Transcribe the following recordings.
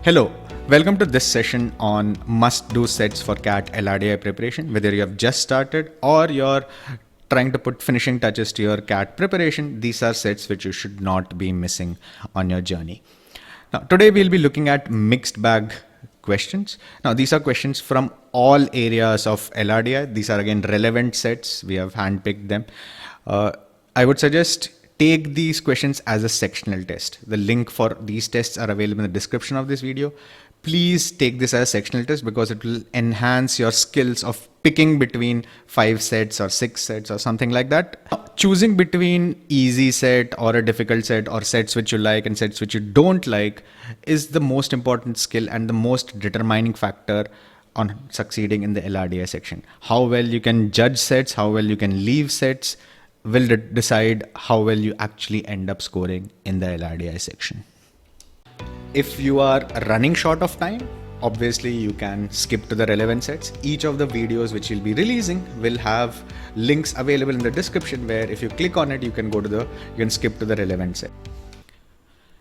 Hello, welcome to this session on must-do sets for CAT LRDI preparation. Whether you have just started or you're trying to put finishing touches to your CAT preparation, these are sets which you should not be missing on your journey. Now, today we'll be looking at mixed bag questions. Now, these are questions from all areas of LRDI. These are again relevant sets. We have handpicked them. I would suggest take these questions as a sectional test. The link for these tests are available in the description of this video. Please take this as a sectional test because it will enhance your skills of picking between 5 sets or 6 sets or something like that. Choosing between easy set or a difficult set or sets which you like and sets which you don't like is the most important skill and the most determining factor on succeeding in the LRDI section. How well you can judge sets, how well you can leave sets will decide how well you actually end up scoring in the LRDI section. If you are running short of time, obviously you can skip to the relevant sets. Each of the videos which you'll be releasing will have links available in the description where if you click on it, you can skip to the relevant set.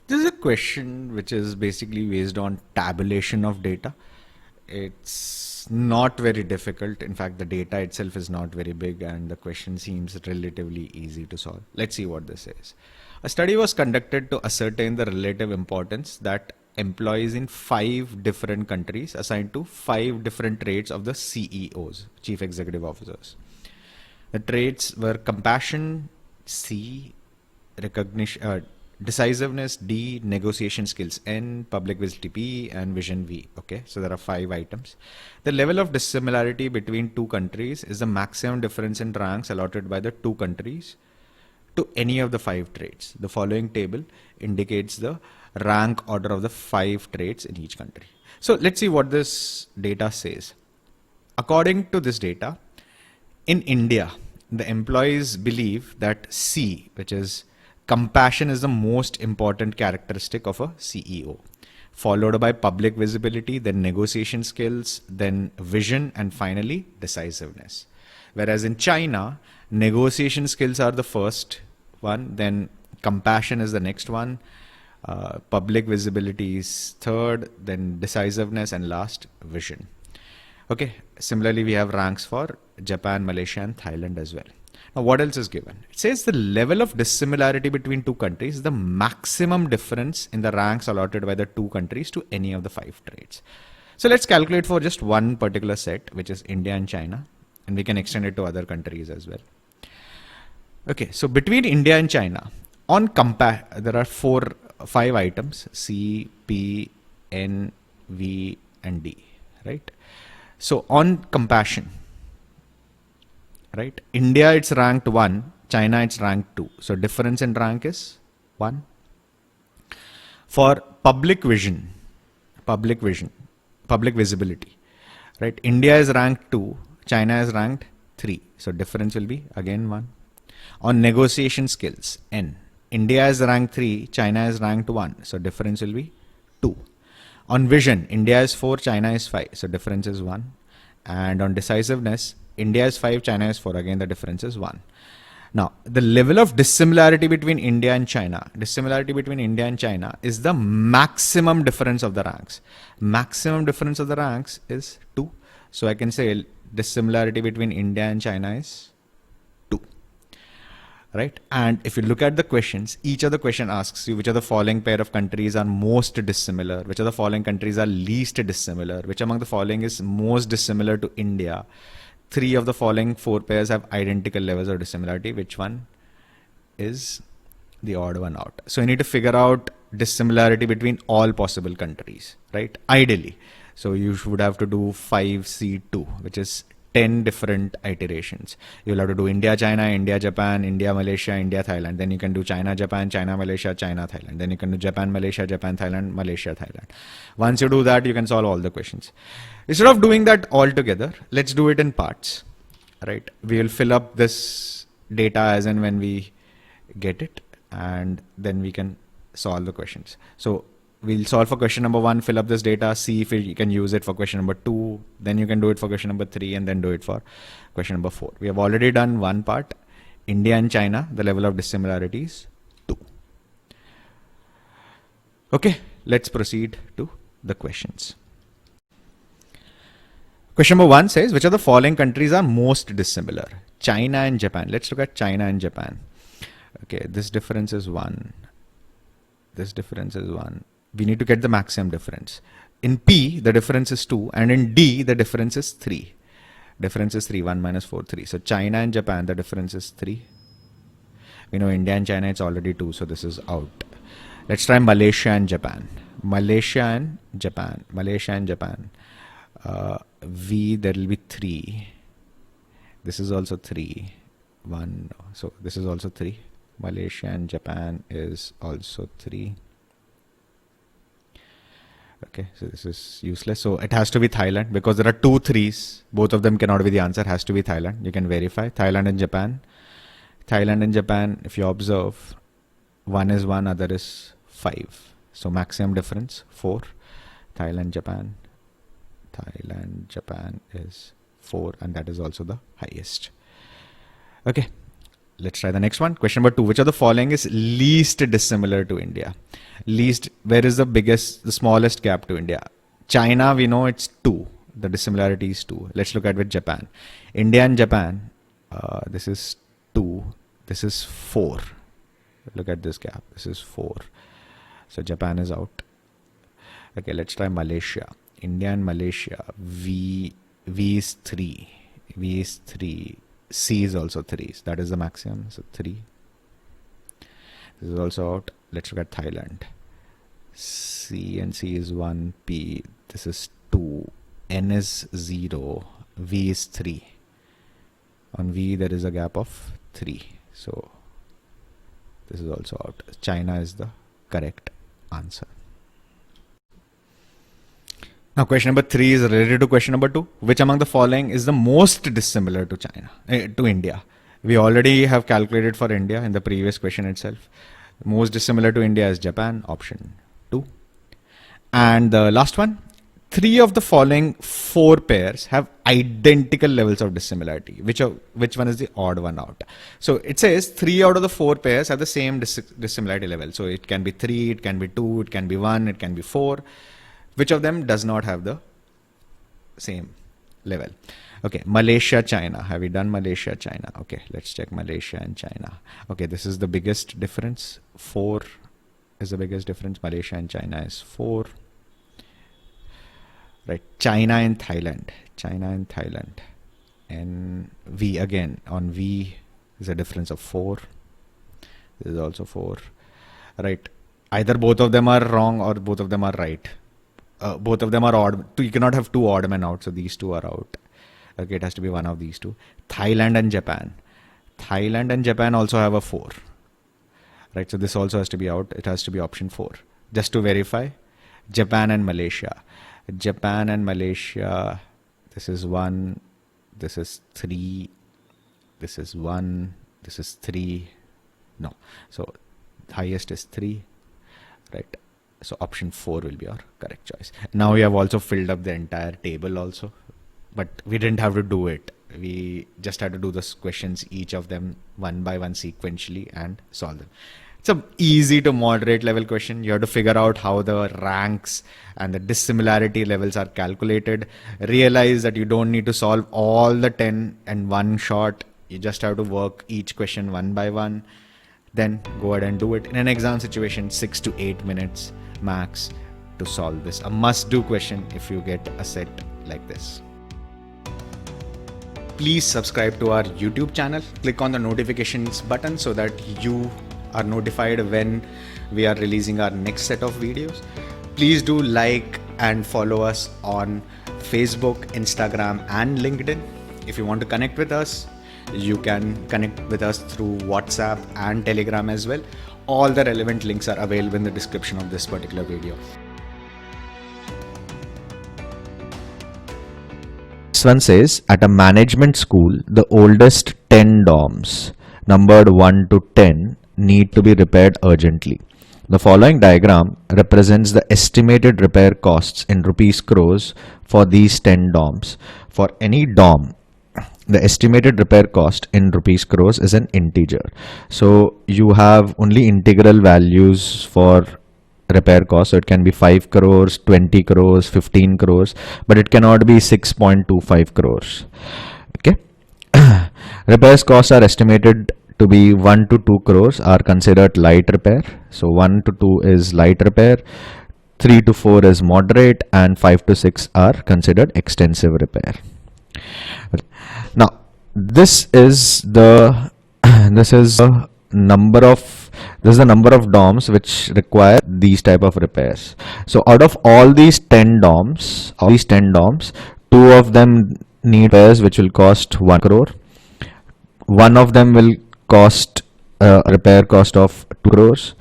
This is a question which is basically based on tabulation of data. It's not very difficult. In fact, the data itself is not very big and the question seems relatively easy to solve. Let's see what this is. A study was conducted to ascertain the relative importance that employees in 5 different countries assigned to 5 different traits of the CEOs, Chief Executive Officers. The traits were compassion, C, recognition, decisiveness, D, negotiation skills, N, public visibility, P, and vision, V. Okay, so there are 5 items. The level of dissimilarity between 2 countries is the maximum difference in ranks allotted by the 2 countries to any of the 5 traits. The following table indicates the rank order of the 5 traits in each country. So let's see what this data says. According to this data, in India, the employees believe that C, which is compassion, is the most important characteristic of a CEO, followed by public visibility, then negotiation skills, then vision, and finally decisiveness. Whereas in China, negotiation skills are the first one, then compassion is the next one, public visibility is third, then decisiveness, and last vision. Okay, similarly we have ranks for Japan, Malaysia, and Thailand as well. Now, what else is given? It says the level of dissimilarity between 2 countries is the maximum difference in the ranks allotted by the 2 countries to any of the 5 traits. So let's calculate for just one particular set, which is India and China, and we can extend it to other countries as well. Okay, so between India and China, on there are 5 items, C, P, N, V, and D, right? So on compassion, right? India, it's ranked 1, China, it's ranked 2. So difference in rank is 1. For public visibility, right? India is ranked 2, China is ranked 3. So difference will be again 1. On negotiation skills, N, India is ranked 3, China is ranked 1. So difference will be 2. On vision, India is 4, China is 5. So difference is 1. And on decisiveness, India is 5, China is 4. Again, the difference is 1. Now, the level of dissimilarity between India and China is the maximum difference of the ranks. Maximum difference of the ranks is 2. So I can say dissimilarity between India and China is 2. Right? And if you look at the questions, each of the question asks you which of the following pair of countries are most dissimilar, which of the following countries are least dissimilar, which among the following is most dissimilar to India. 3 of the following 4 pairs have identical levels of dissimilarity. Which one is the odd one out? So you need to figure out dissimilarity between all possible countries, right? Ideally. So you would have to do 5C2, which is 10 different iterations. You'll have to do India, China, India, Japan, India, Malaysia, India, Thailand. Then you can do China, Japan, China, Malaysia, China, Thailand. Then you can do Japan, Malaysia, Japan, Thailand, Malaysia, Thailand. Once you do that, you can solve all the questions. Instead of doing that all together, let's do it in parts, right? We will fill up this data as and when we get it, and then we can solve the questions. So we'll solve for question number 1, fill up this data, see if you can use it for question number 2, then you can do it for question number 3, and then do it for question number 4. We have already done one part, India and China, the level of dissimilarities 2. Okay, let's proceed to the questions. Question number 1 says, which of the following countries are most dissimilar? China and Japan. Let's look at China and Japan. Okay, this difference is 1. This difference is 1. We need to get the maximum difference. In P, the difference is 2, and in D, the difference is 3. Difference is 3, 1 minus 4, 3. So China and Japan, the difference is 3. We know India and China, it's already 2, so this is out. Let's try Malaysia and Japan. Malaysia and Japan. Malaysia and Japan. V, there will be 3. This is also 3. 1. So this is also 3. Malaysia and Japan is also 3. Okay, so this is useless. So it has to be Thailand because there are 2 3s. Both of them cannot be the answer. Has to be Thailand. You can verify. Thailand and Japan. Thailand and Japan, if you observe, one is 1, other is 5. So maximum difference 4. Thailand, Japan. Thailand, Japan is 4, and that is also the highest. Okay, let's try the next one. Question number 2. Which of the following is least dissimilar to India? Least, where is the smallest gap to India? China, we know it's 2. The dissimilarity is 2. Let's look at with Japan. India and Japan, this is 2. This is 4. Look at this gap. This is 4. So Japan is out. Okay, let's try Malaysia. India and Malaysia, V is 3. V is 3. C is also 3. So that is the maximum. So 3. This is also out. Let's look at Thailand. C and C is 1. P. This is 2. N is 0. V is 3. On V there is a gap of 3. So this is also out. China is the correct answer. Now question number 3 is related to question number 2. Which among the following is the most dissimilar to to India? We already have calculated for India in the previous question itself. Most dissimilar to India is Japan, option 2. And the last one, 3 of the following 4 pairs have identical levels of dissimilarity. Which one is the odd one out? So it says 3 out of the 4 pairs have the same dissimilarity level. So it can be 3, it can be 2, it can be 1, it can be 4. Which of them does not have the same level? Okay, Malaysia, China. Have we done Malaysia, China? Okay, let's check Malaysia and China. Okay, this is the biggest difference. 4 is the biggest difference. Malaysia and China is 4. Right, China and Thailand. China and Thailand. And V again. On V is a difference of 4. This is also 4. Right, either both of them are wrong or both of them are right. Both of them are odd. You cannot have 2 odd men out, so these 2 are out. Okay, it has to be one of these 2. Thailand and Japan. Thailand and Japan also have a 4. Right, so this also has to be out. It has to be option 4. Just to verify, Japan and Malaysia. Japan and Malaysia, this is 1, this is 3, this is 1, this is 3. No, so highest is 3. Right. So option 4 will be our correct choice. Now we have also filled up the entire table also, but we didn't have to do it. We just had to do the questions, each of them one by one sequentially, and solve them. It's a easy to moderate level question. You have to figure out how the ranks and the dissimilarity levels are calculated. Realize that you don't need to solve all the 10 in one shot. You just have to work each question one by one. Then go ahead and do it. In an exam situation, 6 to 8 minutes max to solve this. A must-do question if you get a set like this. Please subscribe to our YouTube channel. Click on the notifications button so that you are notified when we are releasing our next set of videos. Please do like and follow us on Facebook, Instagram, and LinkedIn. If you want to connect with us, you can connect with us through WhatsApp and Telegram as well. All the relevant links are available in the description of this particular video. This one says, at a management school, the oldest 10 dorms, numbered 1 to 10, need to be repaired urgently. The following diagram represents the estimated repair costs in rupees crores for these 10 dorms. For any dorm, the estimated repair cost in rupees crores is an integer. So you have only integral values for repair cost. So it can be 5 crores, 20 crores, 15 crores, but it cannot be 6.25 crores. Okay. Repairs costs are estimated to be 1 to 2 crores are considered light repair. So 1 to 2 is light repair, 3 to 4 is moderate, and 5 to 6 are considered extensive repair. Now this is the number of DOMs which require these type of repairs. So out of all these 10 DOMs, 2 of them need repairs which will cost 1 crore. One of them will cost a repair cost of 2 crores.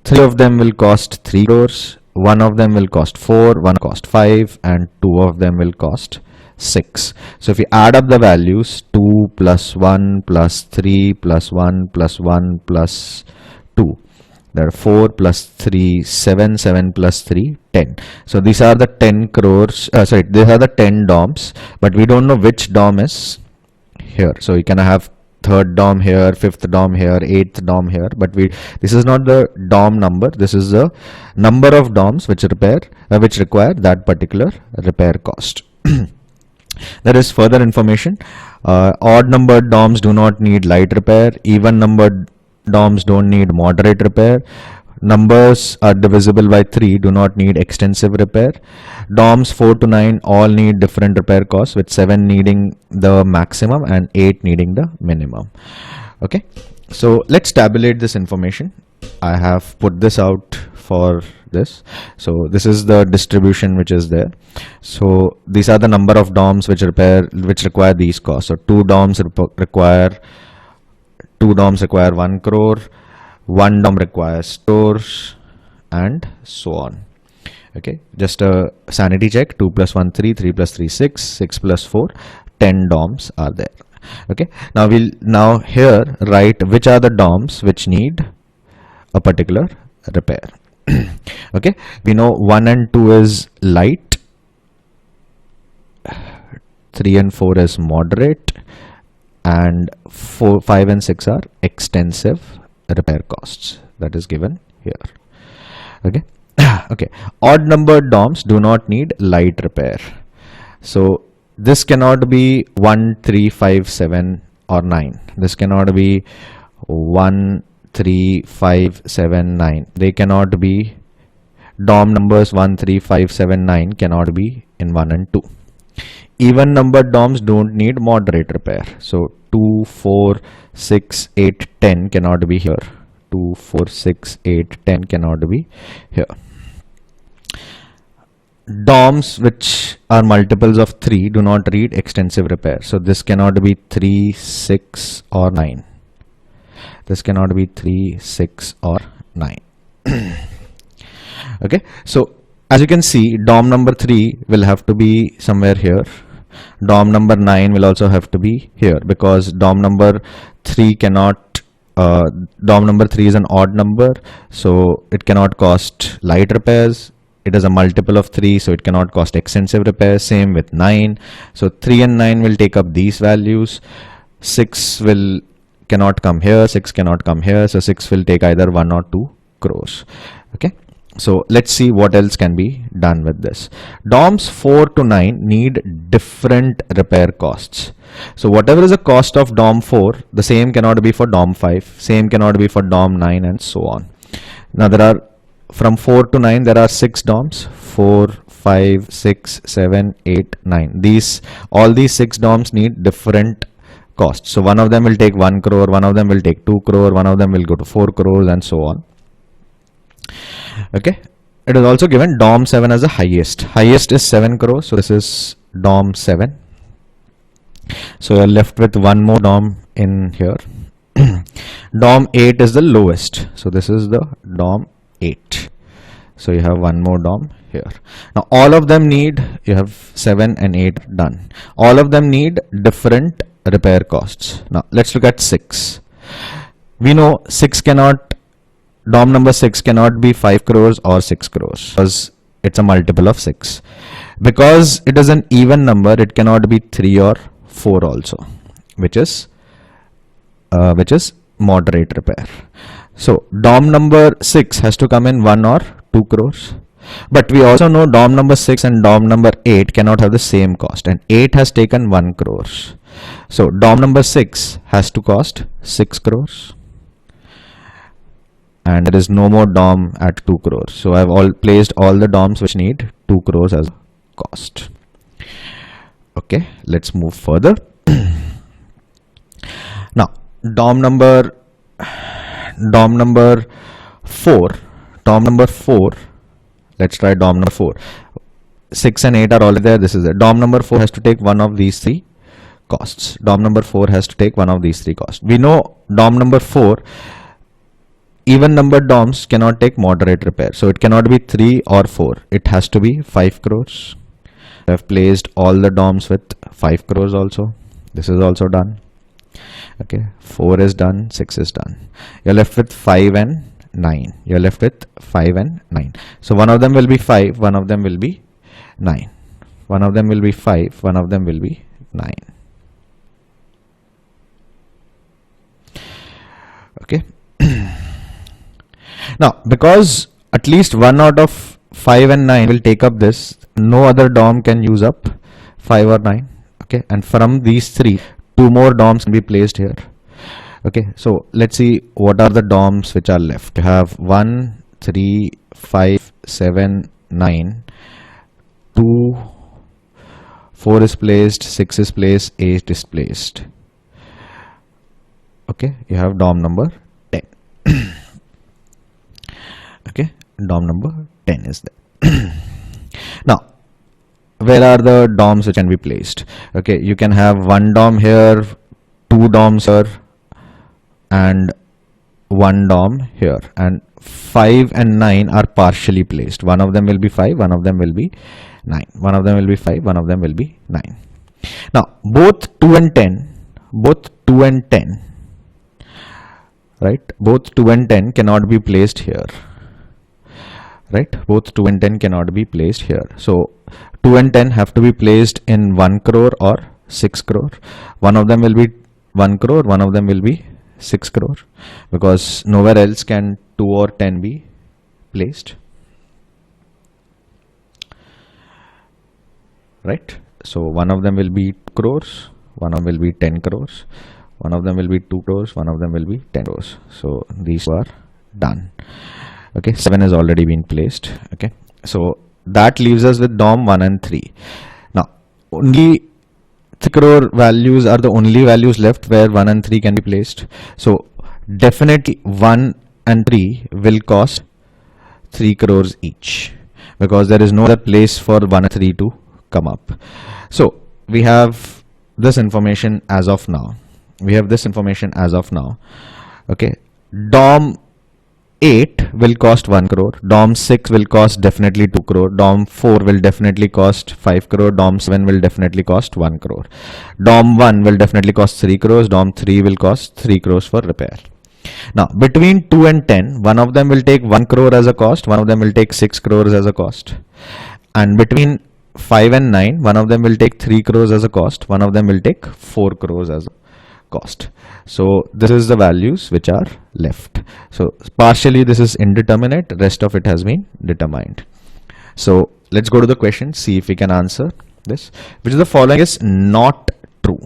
3 of them will cost 3 crores. One of them will cost 4, one cost 5, and 2 of them will cost 6. So if you add up the values, 2 plus 1 plus 3 plus 1 plus 1 plus 2, there are 4 plus 3, 7, 7 plus 3, 10. So these are the 10 crores, these are the 10 DOMs, but we don't know which DOM is here. So you can have third DOM here, fifth DOM here, eighth DOM here, but this is not the DOM number. This is the number of DOMs which require that particular repair cost. There is further information. Odd numbered DOMs do not need light repair. Even numbered DOMs don't need moderate repair. Numbers are divisible by 3 do not need extensive repair. DOMs 4 to 9 all need different repair costs, with 7 needing the maximum and 8 needing the minimum. Okay, so let's tabulate this information. I have put this out for this. So this is the distribution which is there. So these are the number of DOMs which require these costs. So 2 DOMs require 1 crore. 1 DOM requires stores, and so on. Okay, just a sanity check. 2 plus 1 3, 3 plus 3 6, 6 plus 4 10 DOMs are there. Okay, now we'll here write which are the DOMs which need a particular repair. Okay, we know 1 and 2 is light, 3 and 4 is moderate, and 4, 5 and 6 are extensive repair costs. That is given here. Okay. Okay, odd numbered DOMs do not need light repair. So this cannot be 1 3 5 7 or 9. This cannot be 1 3 5 7 9. They cannot be DOM numbers 1 3 5 7 9 cannot be in 1 and 2. Even numbered DOMs don't need moderate repair. So 2 4 6 8 10 cannot be here. 2 4 6 8 10 cannot be here. DOMs which are multiples of 3 do not need extensive repair. So this cannot be 3 6 or 9. This cannot be 3 6 or 9. Okay, so as you can see, DOM number 3 will have to be somewhere here. DOM number 9 will also have to be here, because DOM number 3 cannot, DOM number 3 is an odd number, so it cannot cost light repairs. It is a multiple of 3, so it cannot cost extensive repairs. Same with 9. So 3 and 9 will take up these values. 6 cannot come here, 6 cannot come here, so 6 will take either 1 or 2 crores. Okay, so let's see what else can be done with this. DOMs 4 to 9 need different repair costs. So whatever is the cost of DOM 4, the same cannot be for DOM 5, same cannot be for DOM 9, and so on. Now there are, from 4 to 9 there are 6 DOMs, 4 5 6 7 8 9. All these 6 DOMs need different costs. So one of them will take 1 crore, one of them will take 2 crore, one of them will go to 4 crores, and so on. Okay, it is also given DOM 7 as the highest is 7 crores. So this is DOM 7. So you're left with one more DOM in here. DOM 8 is the lowest, so this is the DOM 8. So you have one more DOM here. Now all of them need, you have 7 and 8 done. All of them need different repair costs. Now let's look at 6. We know DOM number 6 cannot be 5 crores or 6 crores because it's a multiple of 6. Because it is an even number, it cannot be 3 or 4 also, which is moderate repair. So DOM number 6 has to come in 1 or 2 crores. But we also know DOM number 6 and DOM number 8 cannot have the same cost, and 8 has taken 1 crores. So DOM number 6 has to cost 6 crores. And there is no more DOM at 2 crores. So I've placed all the DOMs which need 2 crores as cost. Okay, let's move further. Now, DOM number 4, let's try DOM number 4. 6 and 8 are already there. This is it. DOM number 4 has to take one of these three costs. DOM number 4 has to take one of these three costs. We know DOM number 4, even numbered DOMs cannot take moderate repair. So it cannot be 3 or 4. It has to be 5 crores. I have placed all the DOMs with 5 crores also. This is also done. Okay, 4 is done, 6 is done. You're left with 5 and 9. You're left with 5 and 9. So one of them will be 5, one of them will be 9. One of them will be 5, one of them will be 9. Okay. Now, because at least 1 out of 5 and 9 will take up this, no other DOM can use up 5 or 9. Okay, and from these three, 2 more DOMs can be placed here. Okay, so let's see what are the DOMs which are left. You have 1, 3, 5, 7, 9, 2, 4 is placed, 6 is placed, 8 is placed. Okay, you have DOM number 10. Okay, DOM number 10 is there. Now, where are the DOMs which can be placed? Okay, you can have 1 DOM here, 2 DOMs here, and 1 DOM here, and 5 and 9 are partially placed. One of them will be 5, one of them will be 9. One of them will be 5, one of them will be 9. Now, both 2 and 10, right? Both 2 and 10 cannot be placed here. Right? Both 2 and 10 cannot be placed here. So 2 and 10 have to be placed in 1 crore or 6 crore. One of them will be 1 crore, one of them will be 6 crore, because nowhere else can 2 or 10 be placed. Right? So one of them will be 2 crores, one of them will be 10 crores, one of them will be 2 crores, one of them will be 10 crores. So these are done. Okay, 7 has already been placed. Okay, so that leaves us with DOM 1 and 3. Now, only 3 crore values are the only values left where 1 and 3 can be placed. So definitely 1 and 3 will cost 3 crores each, because there is no other place for 1 and 3 to come up. So we have this information as of now. Okay, DOM 8 will cost 1 crore, DOM 6 will cost definitely 2 crore, DOM 4 will definitely cost 5 crore, DOM 7 will definitely cost 1 crore, DOM 1 will definitely cost 3 crores, DOM 3 will cost 3 crores for repair. Now, between 2 and 10, one of them will take 1 crore as a cost, one of them will take 6 crores as a cost. And between 5 and 9, one of them will take 3 crores as a cost, one of them will take 4 crores as a cost. So this is the values which are left. So partially this is indeterminate, rest of it has been determined. So let's go to the question, see if we can answer this. Which of the following is not true?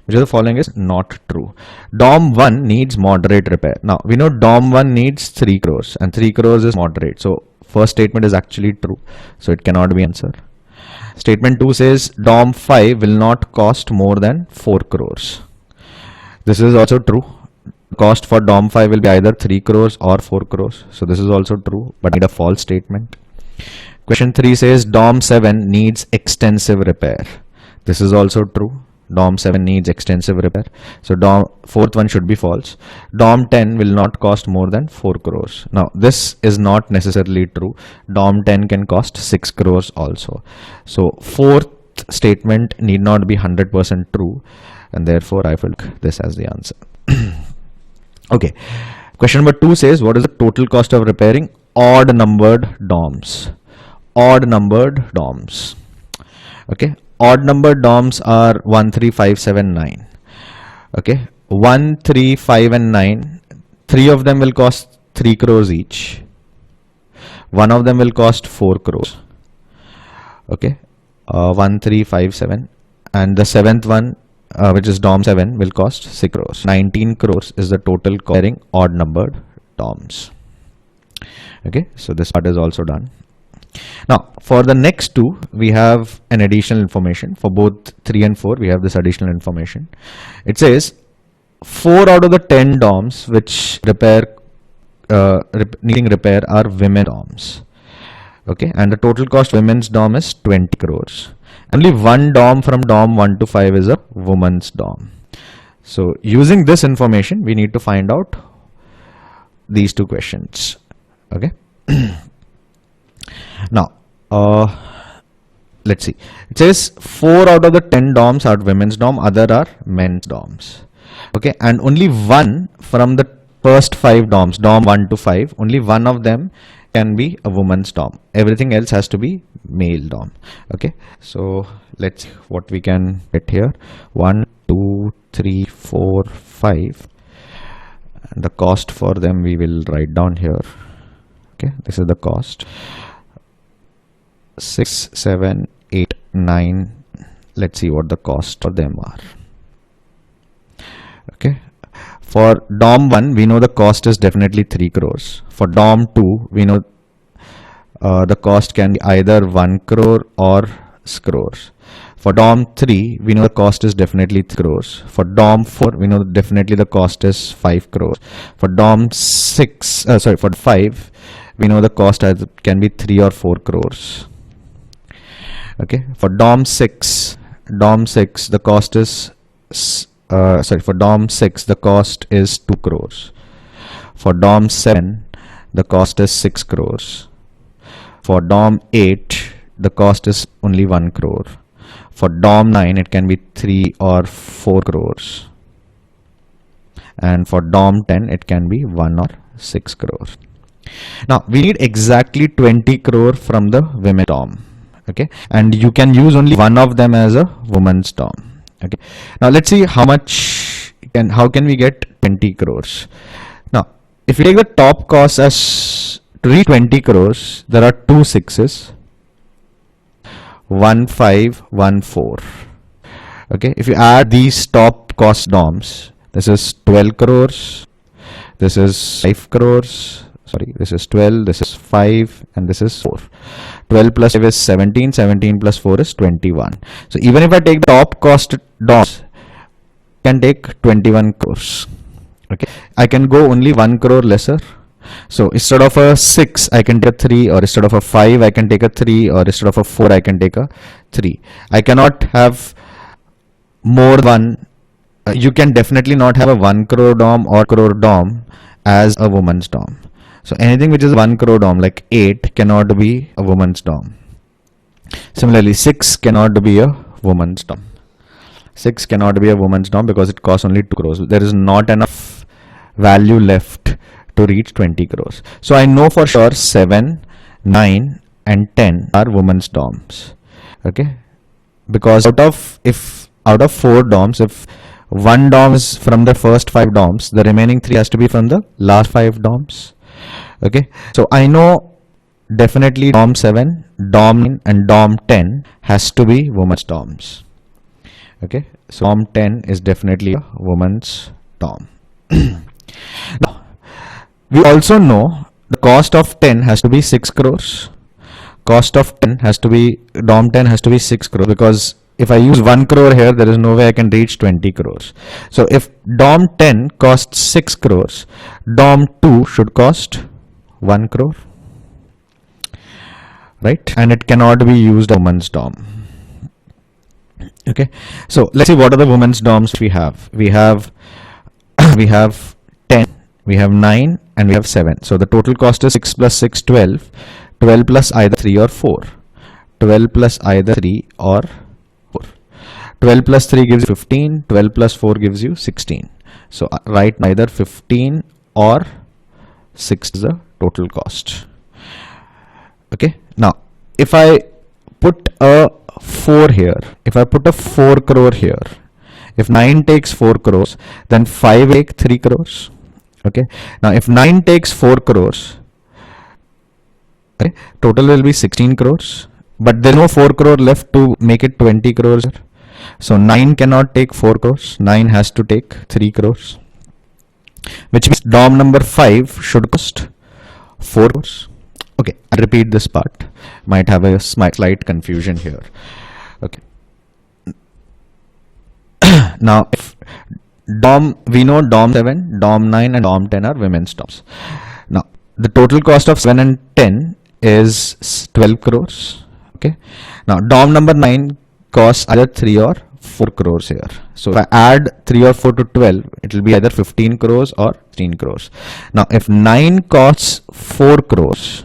Which of the following is not true? DOM 1 needs moderate repair. Now we know DOM 1 needs 3 crores and 3 crores is moderate. So first statement is actually true. So it cannot be answered. Statement 2 says DOM 5 will not cost more than 4 crores. This is also true. Cost for DOM 5 will be either 3 crores or 4 crores. So this is also true, but I need a false statement. Question 3 says DOM 7 needs extensive repair. This is also true. DOM 7 needs extensive repair. So fourth one should be false. DOM 10 will not cost more than 4 crores. Now this is not necessarily true. DOM 10 can cost 6 crores also. So fourth statement need not be 100% true, and therefore I will take this as the answer. Okay, question number 2 says what is the total cost of repairing odd numbered DOMs? Odd numbered DOMs. Okay, odd numbered DOMs are 1, 3, 5, 7, 9. Okay, 1, 3, 5 and 9, 3 of them will cost 3 crores each. One of them will cost 4 crores. Okay, 1357, and the seventh one, which is DOM 7, will cost 6 crores. 19 crores is the total comparing odd numbered DOMs. Okay, so this part is also done. Now for the next two, we have an additional information. For both 3 and 4, we have this additional information. It says 4 out of the 10 DOMs which needing repair are women DOMs. Okay, and the total cost women's DOM is 20 crores. Only one DOM from DOM 1 to 5 is a woman's DOM. So using this information, we need to find out these two questions. Okay. Now, let's see. It says 4 out of the 10 DOMs are women's DOM, other are men's DOMs. Okay, and only one from the first 5 DOMs, DOM 1 to 5, only one of them can be a woman's DOM. Everything else has to be male DOM. Okay, so let's see what we can get here. 1, 2, 3, 4, 5. And the cost for them we will write down here. Okay, this is the cost. 6, 7, 8, 9. Let's see what the cost for them are. Okay, for DOM 1, we know the cost is definitely 3 crores. For DOM 2, we know the cost can be either 1 crore or 6 crores. For DOM 3, we know the cost is definitely 3 crores. For DOM 4, we know definitely the cost is 5 crores. For DOM 5, we know the cost can be 3 or 4 crores. Okay, for DOM 6, the cost is for DOM 6, the cost is 2 crores. For DOM 7, the cost is 6 crores. For DOM 8, the cost is only 1 crore. For DOM 9, it can be 3 or 4 crores. And for DOM 10, it can be 1 or 6 crores. Now, we need exactly 20 crore from the women DOM. Okay, and you can use only one of them as a woman's DOM. Okay, now let's see how can we get 20 crores. Now, if we take the top cost as to reach 20 crores, there are two 6s, 1, 5, 1, 4. Okay, if you add these top cost DOMs, this is 12 crores, this is 5 crores, sorry, this is 12, this is 5, and this is 4. 12 plus 5 is 17, 17 plus 4 is 21. So even if I take the top cost DOMs, I can take 21 crores. Okay, I can go only 1 crore lesser. So instead of a 6, I can take a 3, or instead of a 5, I can take a 3, or instead of a 4, I can take a 3. I cannot have more than one. You can definitely not have a 1 crore DOM or crore DOM as a woman's DOM. So anything which is 1 crore DOM like 8 cannot be a woman's DOM. Similarly, 6 cannot be a woman's DOM. 6 cannot be a woman's DOM because it costs only 2 crores. There is not enough value left to reach 20 crores. So I know for sure 7, 9 and 10 are women's DOMs. Okay, because out of 4 DOMs, if one DOM is from the first 5 DOMs, the remaining 3 has to be from the last 5 DOMs. Okay, so I know definitely DOM 7, DOM 9 and DOM 10 has to be women's DOMs. Okay, so DOM 10 is definitely a woman's DOM. Now, we also know the cost of 10 has to be 6 crores. Cost of 10 has to be, DOM 10 has to be 6 crores, because if I use 1 crore here, there is no way I can reach 20 crores. So if DOM 10 costs 6 crores, DOM 2 should cost 1 crore. Right? And it cannot be used as a woman's DOM. Okay. So let's see what are the women's DOMs we have. We have 10, we have 9 and we have 7. So the total cost is 6 plus 6, 12. 12 plus either 3 or 4. 12 plus either 3 or 4. 12 plus 3 gives you 15. 12 plus 4 gives you 16. So write either 15 or 6 is the total cost. Okay. Now, if I put a 4 here, if I put a 4 crore here, if 9 takes 4 crores, then 5 take 3 crores. Okay. Now, if 9 takes 4 crores, Okay, total will be 16 crores, but there's no 4 crore left to make it 20 crores. So 9 cannot take 4 crores, 9 has to take 3 crores, which means DOM number 5 should cost 4 crores. Okay, I'll repeat this part, might have a slight confusion here. Okay, now if we know DOM 7, DOM 9 and DOM 10 are women's DOMs. Now the total cost of 7 and 10 is 12 crores. Okay, now DOM number 9 costs either 3 or 4 crores here. So if I add 3 or 4 to 12, it will be either 15 crores or 16 crores. Now if 9 costs 4 crores,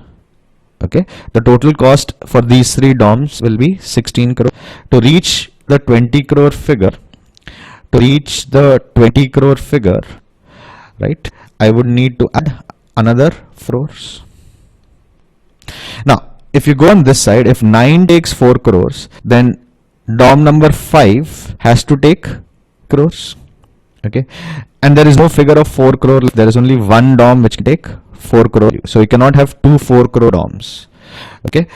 okay, the total cost for these three DOMs will be 16 crores. To reach the 20 crore figure, right, I would need to add another 4 crores. Now, if you go on this side, if 9 takes 4 crores, then DOM number 5 has to take crores. Okay, and there is no figure of 4 crore. There is only one DOM which can take 4 crore. So you cannot have two 4 crore DOMs. Okay,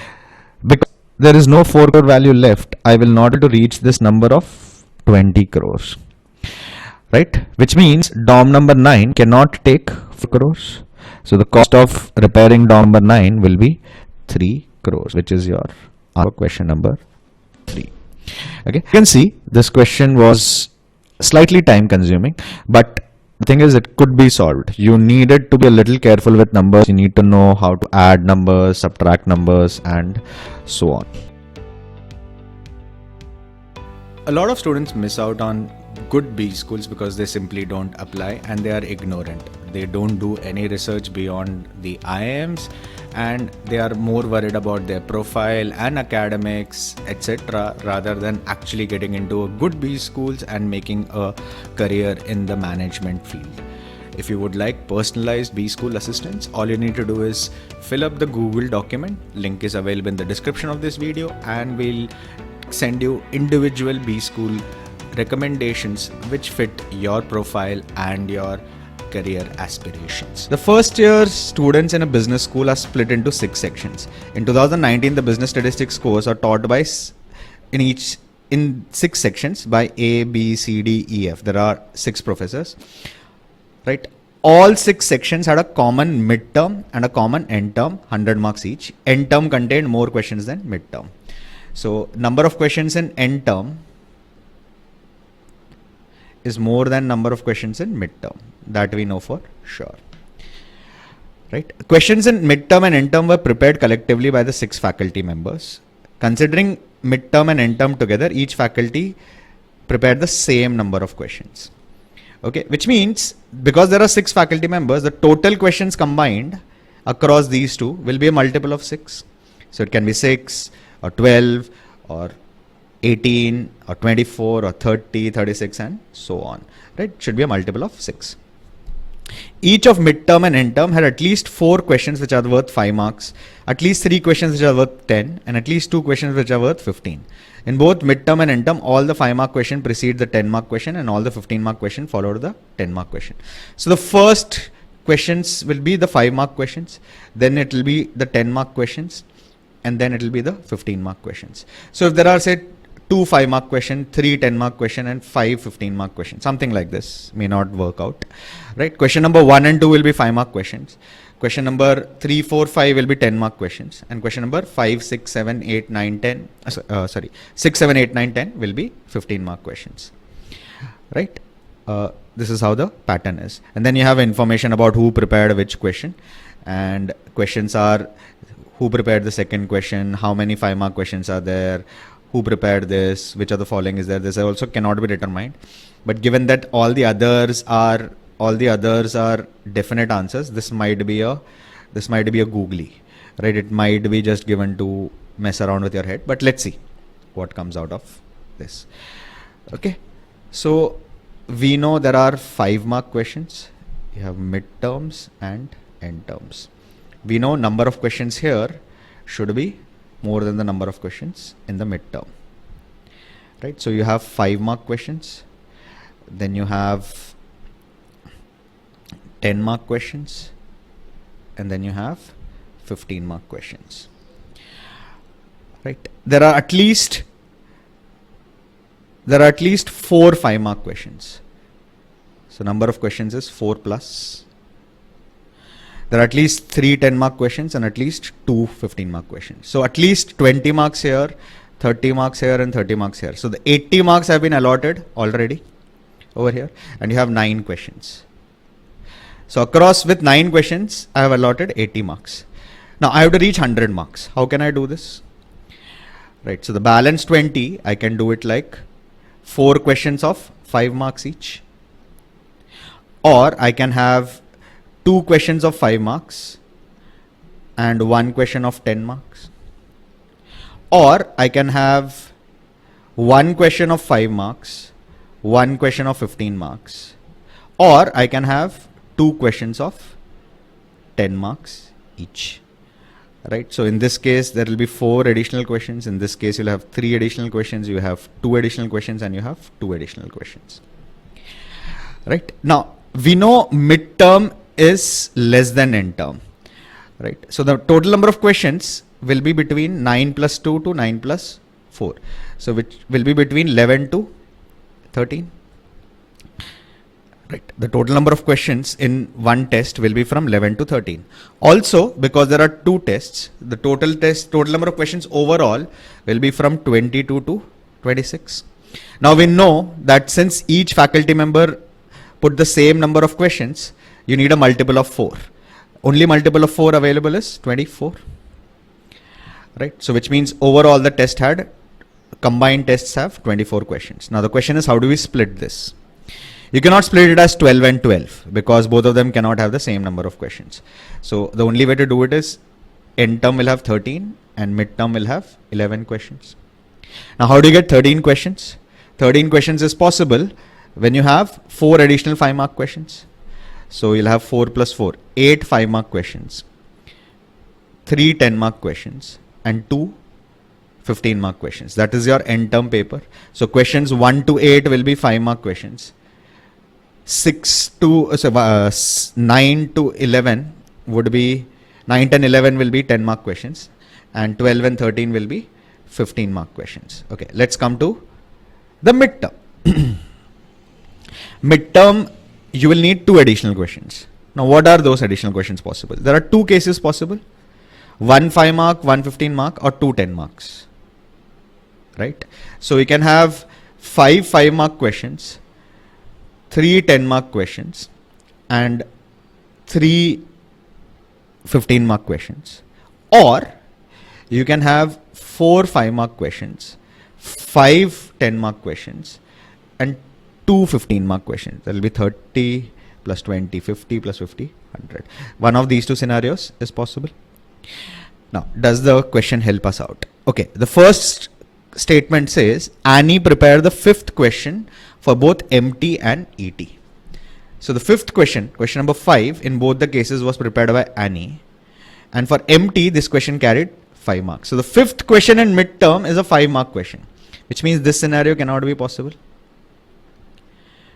because there is no 4 crore value left, I will not be able to reach this number of 20 crores. Right, which means DOM number 9 cannot take 4 crores. So the cost of repairing DOM number 9 will be 3 crores, which is your question number 3. Okay, you can see this question was slightly time consuming, but the thing is it could be solved. You needed to be a little careful with numbers. You need to know how to add numbers, subtract numbers, and so on. A lot of students miss out on good B schools because they simply don't apply and they are ignorant. They don't do any research beyond the IIMs and they are more worried about their profile and academics, etc., rather than actually getting into a good B schools and making a career in the management field. If you would like personalized B school assistance, all you need to do is fill up the Google document. Link is available in the description of this video, and we'll send you individual B school recommendations which fit your profile and your career aspirations. The first year students in a business school are split into 6 sections. In 2019, the business statistics course are taught by in 6 sections by A, B, C, D, E, F. There are 6 professors, right? All 6 sections had a common midterm and a common end term, 100 marks each. End term contained more questions than midterm. So number of questions in end term is more than number of questions in midterm. That we know for sure. Right? Questions in midterm and end term were prepared collectively by the 6 faculty members. Considering midterm and end term together, each faculty prepared the same number of questions. Okay, which means because there are 6 faculty members, the total questions combined across these two will be a multiple of 6. So it can be 6 or 12 or 18 or 24 or 30, 36 and so on, right? Should be a multiple of 6. Each of midterm and end term had at least 4 questions which are worth 5 marks, at least 3 questions which are worth 10, and at least 2 questions which are worth 15. In both midterm and end term, all the 5 mark question precede the 10 mark question and all the 15 mark question follow the 10 mark question. So the first questions will be the 5 mark questions, then it will be the 10 mark questions, and then it will be the 15 mark questions. So if there are, say, 2 5 mark question, 3 10 mark question, and 5 15 mark question, something like this may not work out, right? Question number 1 and 2 will be 5 mark questions. Question number 3, 4, 5 will be 10 mark questions, and question number 5, 6, 7, 8, 9, 10, 6, 7, 8, 9, 10 will be 15 mark questions, right? This is how the pattern is. And then you have information about who prepared which question, and questions are who prepared the second question, how many 5 mark questions are there, who prepared this, which of the following is there. This also cannot be determined, but given that all the others are definite answers, this might be a googly, right? It might be just given to mess around with your head, but let's see what comes out of this. Okay, so we know there are 5 mark questions. You have midterms and end terms. We know number of questions here should be more than the number of questions in the midterm, right? So you have 5 mark questions, then you have 10 mark questions, and then you have 15 mark questions. Right? There are at least 4 5 mark questions. So number of questions is 4 plus. There are at least 3 10 mark questions and at least 2 15 mark questions. So at least 20 marks here, 30 marks here and 30 marks here. So the 80 marks have been allotted already over here, and you have 9 questions. So across with 9 questions, I have allotted 80 marks. Now I have to reach 100 marks. How can I do this? Right. So the balance 20, I can do it like 4 questions of 5 marks each. Or I can have 2 questions of 5 marks and 1 question of 10 marks. Or I can have 1 question of 5 marks, 1 question of 15 marks. Or I can have 2 questions of 10 marks each. Right. So in this case, there will be 4 additional questions. In this case, you'll have 3 additional questions. You have 2 additional questions and you have 2 additional questions. Right. Now, we know midterm is less than end term. Right. So the total number of questions will be between 9 plus 2 to 9 plus 4. So which will be between 11 to 13. Right. The total number of questions in one test will be from 11 to 13. Also, because there are 2 tests, the total number of questions overall will be from 22 to 26. Now we know that since each faculty member put the same number of questions, you need a multiple of 4. Only multiple of 4 available is 24. Right. So which means overall the test had combined tests have 24 questions. Now the question is, how do we split this? You cannot split it as 12 and 12 because both of them cannot have the same number of questions. So the only way to do it is end term will have 13 and midterm will have 11 questions. Now how do you get 13 questions? 13 questions is possible when you have 4 additional 5 mark questions. So you'll have 4 plus 4, 8 5 mark questions, 3 10 mark questions and 2 15 mark questions. That is your end term paper. So questions 1 to 8 will be 5 mark questions. 9 to 11 would be 9, 10, 11 will be 10 mark questions, and 12 and 13 will be 15 mark questions. Okay, let's come to the midterm. Midterm, you will need 2 additional questions. Now, what are those additional questions possible? There are 2 cases possible: 1 5 mark, 1 15 mark, or 2 10 marks. Right? So we can have 5 5 mark questions, 3 10 mark questions and 3 15 mark questions, or you can have 4 5 mark questions, 5 10 mark questions and 2 15 mark questions. That will be 30 plus 20, 50 plus 50, 100. One of these 2 scenarios is possible. Now, does the question help us out? Okay, the first statement says Annie prepared the 5th question for both MT and ET. So the 5th question, question number 5, in both the cases was prepared by Annie, and for MT this question carried 5 marks. So the 5th question in midterm is a 5 mark question, which means this scenario cannot be possible.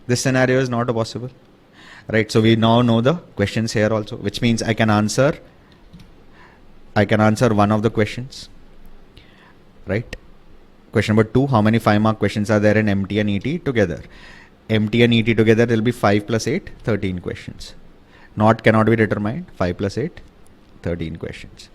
This scenario is not possible. Right? So we now know the questions here also, which means I can answer one of the questions. Right? Question number 2, how many 5 mark questions are there in MT and ET together? MT and ET together will be 5 plus 8, 13 questions. Not cannot be determined. 5 plus 8, 13 questions.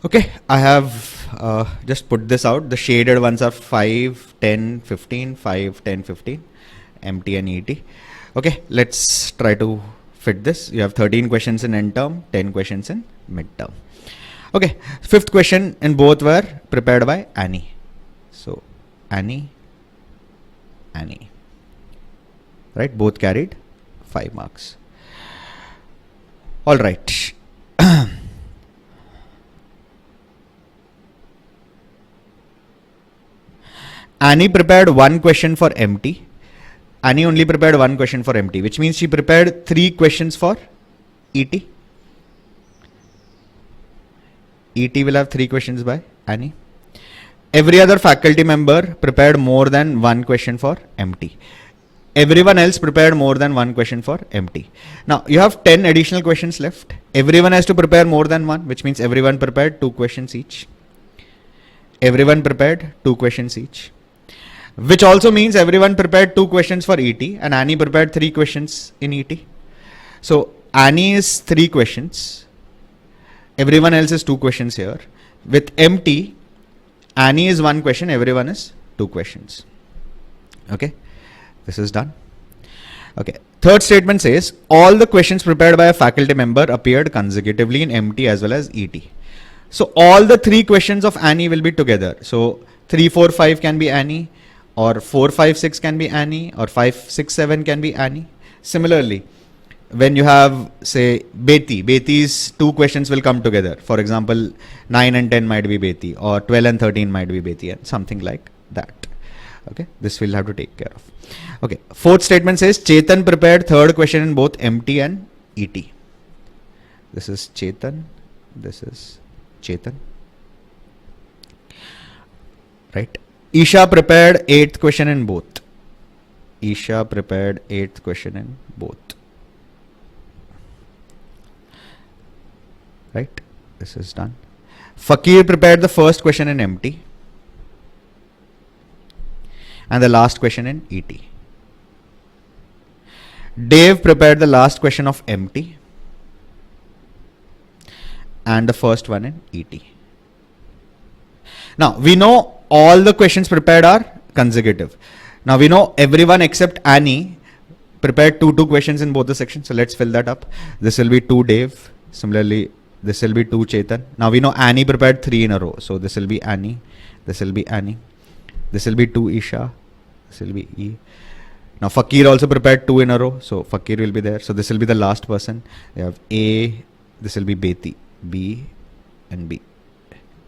Okay, I have just put this out. The shaded ones are 5, 10, 15, 5, 10, 15, MT and ET. Okay, let's try to fit this. You have 13 questions in end term, 10 questions in midterm. Okay, 5th question in both were prepared by Annie. So Annie. Right, both carried 5 marks. All right. Annie prepared 1 question for MT. Annie only prepared 1 question for MT, which means she prepared 3 questions for ET. ET will have 3 questions by Annie. Every other faculty member prepared more than 1 question for MT. Everyone else prepared more than one question for MT. Now you have 10 additional questions left. Everyone has to prepare more than one, which means everyone prepared 2 questions each. Everyone prepared 2 questions each. Which also means everyone prepared 2 questions for ET and Annie prepared 3 questions in ET. So Annie is 3 questions. Everyone else is 2 questions here. With MT, Annie is 1 question, everyone is 2 questions. Okay, this is done. Okay, third statement says all the questions prepared by a faculty member appeared consecutively in MT as well as ET. So all the 3 questions of Annie will be together. So 3, 4, 5 can be Annie, or 4, 5, 6 can be Annie, or 5, 6, 7 can be Annie. Similarly, when you have, say, Beti's 2 questions will come together. For example, 9 and 10 might be Beti, or 12 and 13 might be Beti, and something like that. Okay, this we'll have to take care of. Okay, fourth statement says Chetan prepared 3rd question in both MT and ET. This is Chetan, this is Chetan. Right. Isha prepared 8th question in both. Isha prepared 8th question in both. Right. This is done. Fakir prepared the first question in MT and the last question in ET. Dave prepared the last question of MT and the first one in ET. Now we know all the questions prepared are consecutive. Now we know everyone except Annie prepared 2 questions in both the sections. So let's fill that up. This will be 2 Dave. Similarly, this will be 2 Chetan. Now we know Annie prepared 3 in a row. So this will be Annie. This will be Annie. This will be 2 Isha. This will be E. Now Fakir also prepared 2 in a row. So Fakir will be there. So this will be the last person. We have A. This will be Beti. B and B.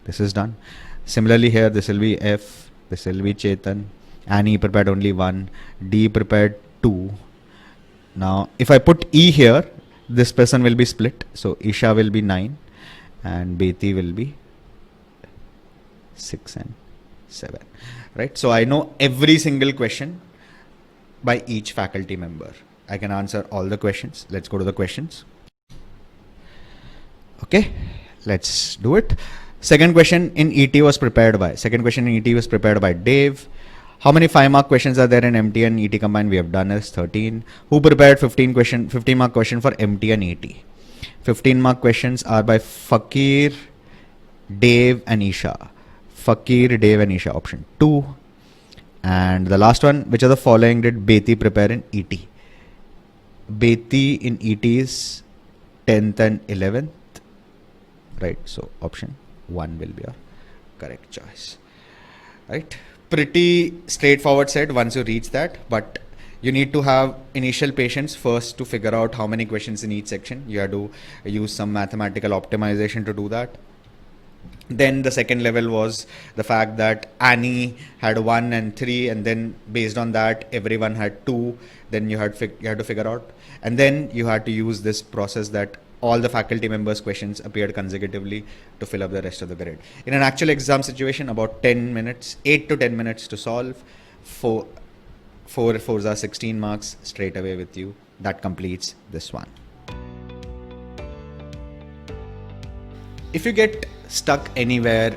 This is done. Similarly here, this will be F. This will be Chetan. Annie prepared only 1. D prepared 2. Now if I put E here, this person will be split. So Isha will be 9 and Beti will be 6 and 7. Right. So I know every single question by each faculty member. I can answer all the questions. Let's go to the questions. Okay, let's do it. Second question in ET was prepared by Dave. How many 5-mark questions are there in MT and ET combined? We have done is 13. Who prepared 15-mark question for MT and ET? 15-mark questions are by Fakir, Dave and Isha. Fakir, Dave and Isha, option 2. And the last one, which of the following did Beti prepare in ET? Beti in ET is 10th and 11th. Right, so option 1 will be your correct choice. Right, pretty straightforward set once you reach that, but you need to have initial patience first to figure out how many questions in each section. You have to use some mathematical optimization to do that. Then the second level was the fact that Annie had 1 and 3, and then based on that everyone had 2. Then you had to figure out, and then you had to use this process that all the faculty members' questions appeared consecutively to fill up the rest of the grid. In an actual exam situation, about 10 minutes, 8 to 10 minutes to solve. 4 fours are 16 marks straight away with you. That completes this one. If you get stuck anywhere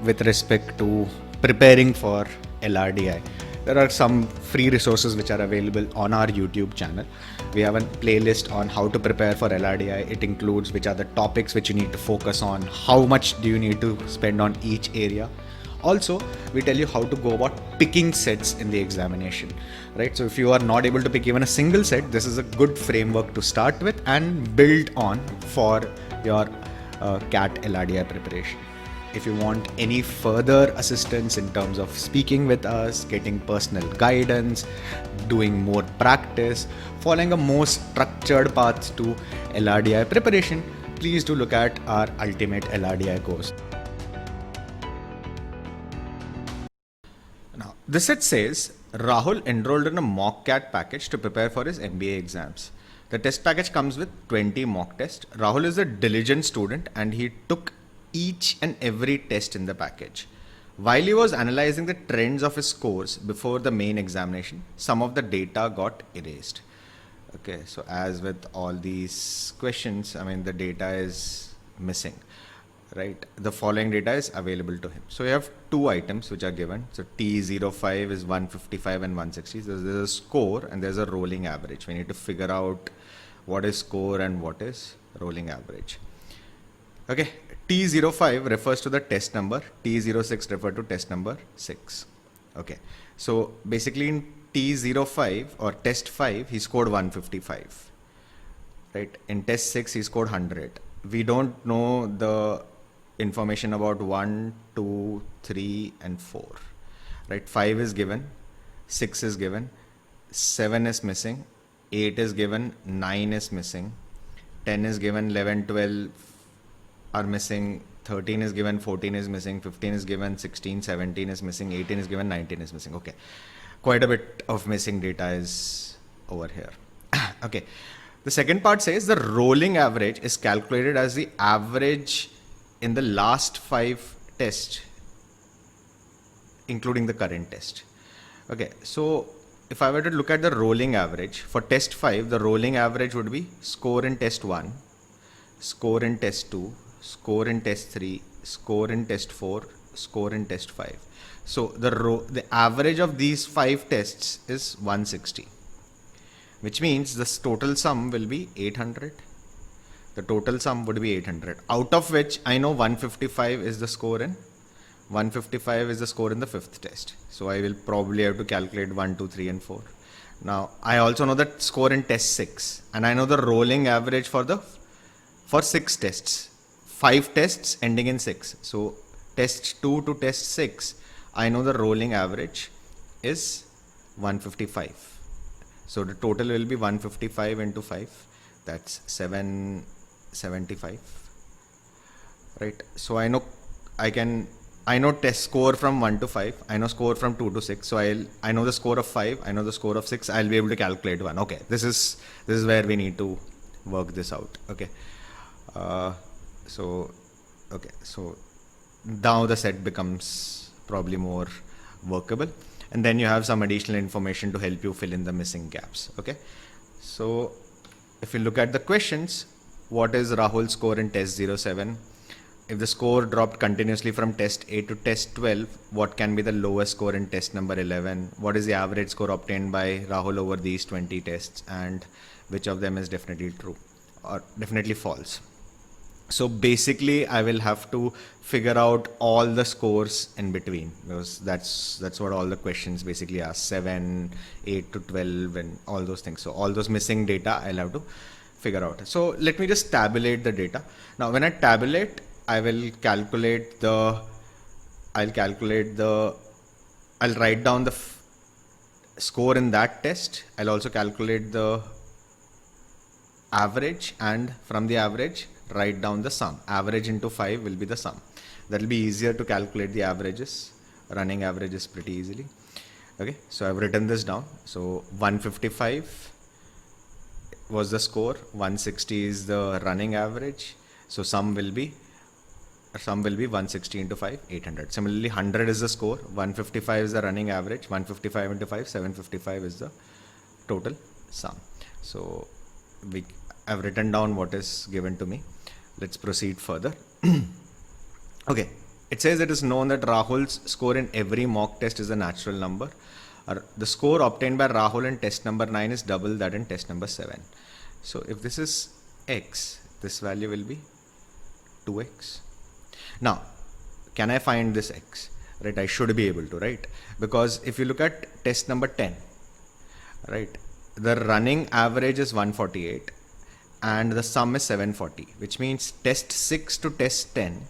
with respect to preparing for LRDI, there are some free resources which are available on our YouTube channel. We have a playlist on how to prepare for LRDI. It includes which are the topics which you need to focus on, how much do you need to spend on each area. Also, we tell you how to go about picking sets in the examination, right? So if you are not able to pick even a single set, this is a good framework to start with and build on for your CAT LRDI preparation. If you want any further assistance in terms of speaking with us, getting personal guidance, doing more practice, following a more structured path to LRDI preparation, please do look at our Ultimate LRDI course. Now, this set says Rahul enrolled in a mock CAT package to prepare for his MBA exams. The test package comes with 20 mock tests. Rahul is a diligent student and he took each and every test in the package. While he was analyzing the trends of his scores before the main examination, some of the data got erased. Okay, so as with all these questions, I mean, the data is missing, right? The following data is available to him. So we have two items which are given. So T05 is 155 and 160. So there's a score and there's a rolling average. We need to figure out what is score and what is rolling average. Okay, T05 refers to the test number, T06 refer to test number 6. Okay, so basically in T05 or test 5, he scored 155. Right, in test 6, he scored 100. We don't know the information about 1, 2, 3, and 4. Right, 5 is given, 6 is given, 7 is missing, 8 is given, 9 is missing, 10 is given, 11, 12 are missing, 13 is given, 14 is missing, 15 is given, 16, 17 is missing, 18 is given, 19 is missing. Okay, quite a bit of missing data is over here. Okay, the second part says the rolling average is calculated as the average in the last 5 tests, including the current test. Okay, so if I were to look at the rolling average for test 5, the rolling average would be score in test 1, score in test 2, score in test 3, score in test 4, score in test 5. So the average of these 5 tests is 160, which means this total sum will be 800. The total sum would be 800, out of which I know 155 is the score in 155 is the score in the 5th test. So I will probably have to calculate 1, 2, 3, and 4. Now I also know that score in test 6, and I know the rolling average for 6 tests. 5 tests ending in 6. So test 2 to test 6, I know the rolling average is 155. So the total will be 155 into 5. That's 775. Right. So I know test score from 1 to 5. I know score from 2 to 6. So I know the score of 5. I know the score of 6. I'll be able to calculate 1. Okay. This is where we need to work this out. Okay. So now the set becomes probably more workable, and then you have some additional information to help you fill in the missing gaps. Okay, so if you look at the questions, what is Rahul's score in test 07? If the score dropped continuously from test 8 to test 12, what can be the lowest score in test number 11? What is the average score obtained by Rahul over these 20 tests, and which of them is definitely true or definitely false? So basically I will have to figure out all the scores in between, because that's what all the questions basically are, 7, 8 to 12 and all those things. So all those missing data I'll have to figure out. So let me just tabulate the data. Now when I tabulate, I'll write down the score in that test. I'll also calculate the average, and from the average write down the sum. Average into 5 will be the sum. That will be easier to calculate the averages, running averages pretty easily. Okay, so I've written this down. So 155 was the score, 160 is the running average. So sum will be 160 into 5, 800. Similarly, 100 is the score, 155 is the running average, 155 into 5, 755 is the total sum. So I've written down what is given to me. Let's proceed further. Okay, it says it is known that Rahul's score in every mock test is a natural number. The score obtained by Rahul in test number 9 is double that in test number 7. So if this is x, this value will be 2x. Now, can I find this x? Right, I should be able to, right? Because if you look at test number 10, right, the running average is 148 and the sum is 740, which means test 6 to test 10,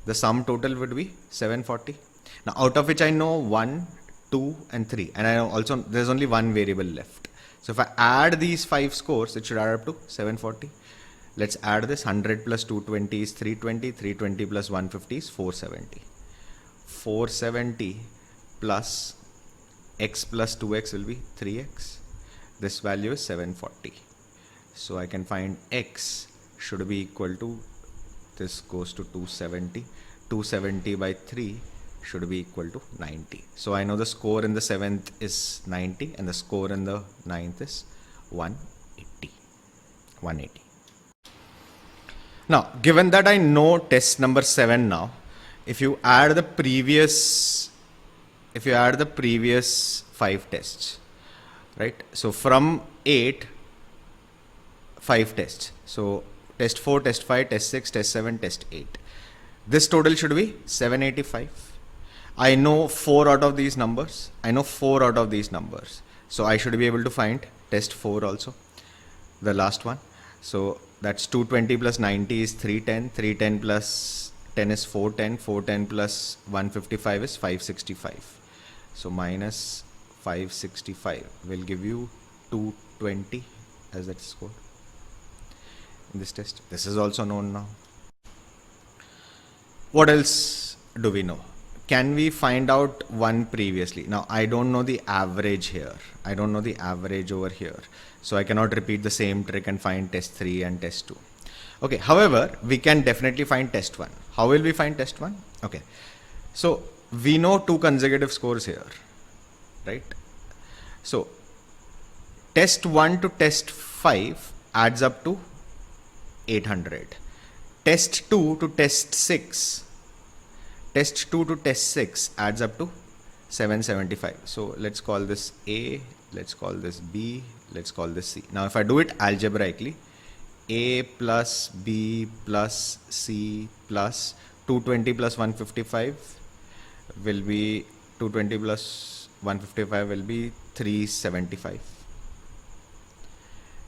the sum total would be 740. Now, out of which I know 1, 2 and 3, and I know also there's only one variable left. So if I add these 5 scores, it should add up to 740. Let's add this. 100 plus 220 is 320, 320 plus 150 is 470. 470 plus x plus 2x will be 3x. This value is 740. So I can find x should be equal to, this goes to 270. 270 by 3 should be equal to 90. So I know the score in the 7th is 90 and the score in the 9th is 180. 180. Now, given that I know test number 7 now, if you add the previous 5 tests, right? So from 8, 5 tests. So test 4, test 5, test 6, test 7, test 8. This total should be 785. I know 4 out of these numbers. So I should be able to find test 4 also, the last one. So that's 220 plus 90 is 310. 310 plus 10 is 410. 410 plus 155 is 565. So minus 565 will give you 220 as that score in this test. This is also known now. What else do we know? Can we find out one previously? Now, I don't know the average here. I don't know the average over here. So I cannot repeat the same trick and find test 3 and test 2. Okay, however, we can definitely find test 1. How will we find test 1? Okay, so we know 2 consecutive scores here, right? So test 1 to test 5 adds up to 800. Test 2 to test 6 adds up to 775. So let's call this A, let's call this B, let's call this C. Now if I do it algebraically, A plus B plus C plus 220 plus 155 will be 220 plus 155 will be 375.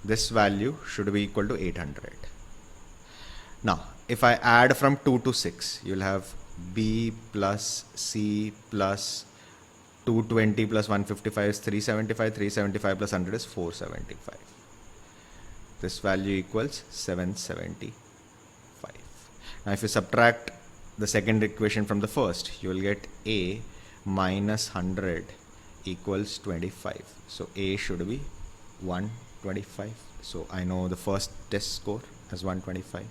This value should be equal to 800. Now, if I add from 2 to 6, you'll have B plus C plus 220 plus 155 is 375. 375 plus 100 is 475. This value equals 775. Now, if you subtract the second equation from the first, you will get A minus 100 equals 25. So A should be 125. So I know the first test score as 125.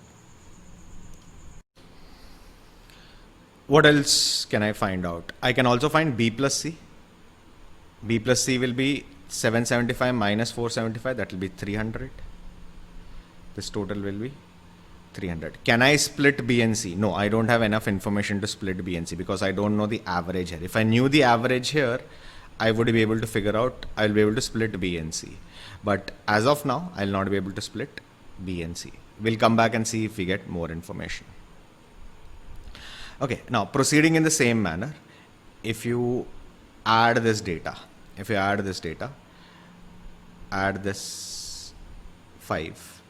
What else can I find out? I can also find B plus C. B plus C will be 775 minus 475, that will be 300. This total will be 300. Can I split B and C? No, I don't have enough information to split B and C because I don't know the average here. If I knew the average here, I would be able to figure out, I'll be able to split B and C. But as of now, I'll not be able to split B and C. We'll come back and see if we get more information. Okay, now proceeding in the same manner, if you add this data, add this 5,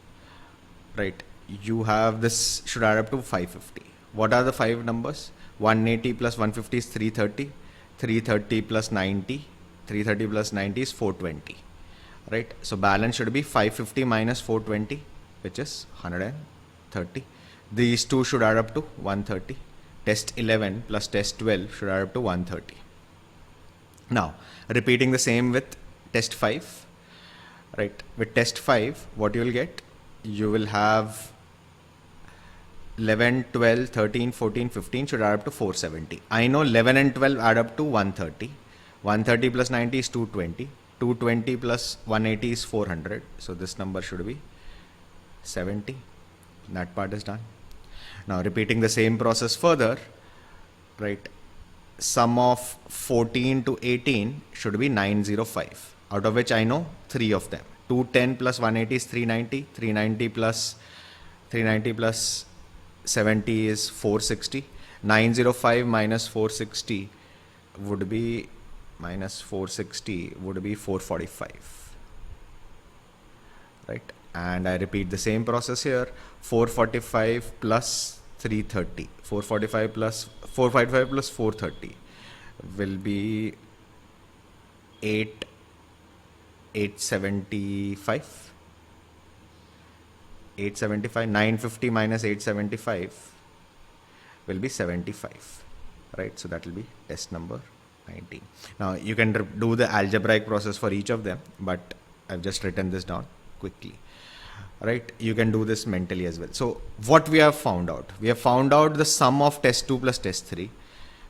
right? You have this should add up to 550. What are the 5 numbers? 180 plus 150 is 330. 330 plus 90. 330 plus 90 is 420. Right? So balance should be 550 minus 420, which is 130. These two should add up to 130. Test 11 plus test 12 should add up to 130. Now, repeating the same with test 5. Right? With test 5, what you will get? You will have 11, 12, 13, 14, 15 should add up to 470. I know 11 and 12 add up to 130. 130 plus 90 is 220. 220 plus 180 is 400. So this number should be 70. That part is done. Now repeating the same process further, right? Sum of 14 to 18 should be 905, out of which I know 3 of them. 210 plus 180 is 390. 390 plus 70 is 460. 905 minus 460 would be 445. Right? And I repeat the same process here. 445 plus 330. 445 plus 430 will be 875. 950 minus 875 will be 75. Right? So that will be test number 19. Now you can do the algebraic process for each of them, but I've just written this down quickly. Right? You can do this mentally as well. So what we have found out? We have found out the sum of test 2 plus test 3.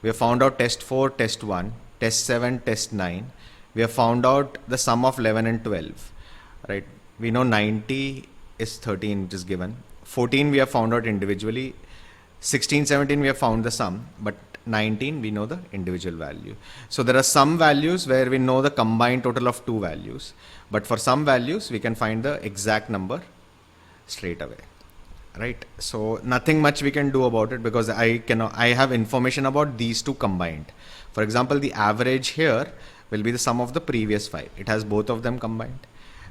We have found out test 4, test 1, test 7, test 9. We have found out the sum of 11 and 12, right? We know 90 is 13, which is given. 14 we have found out individually. 16, 17 we have found the sum, but 19 we know the individual value. So there are some values where we know the combined total of two values, but for some values we can find the exact number straight away, right? So nothing much we can do about it because I have information about these two combined. For example, the average here will be the sum of the previous 5. It has both of them combined.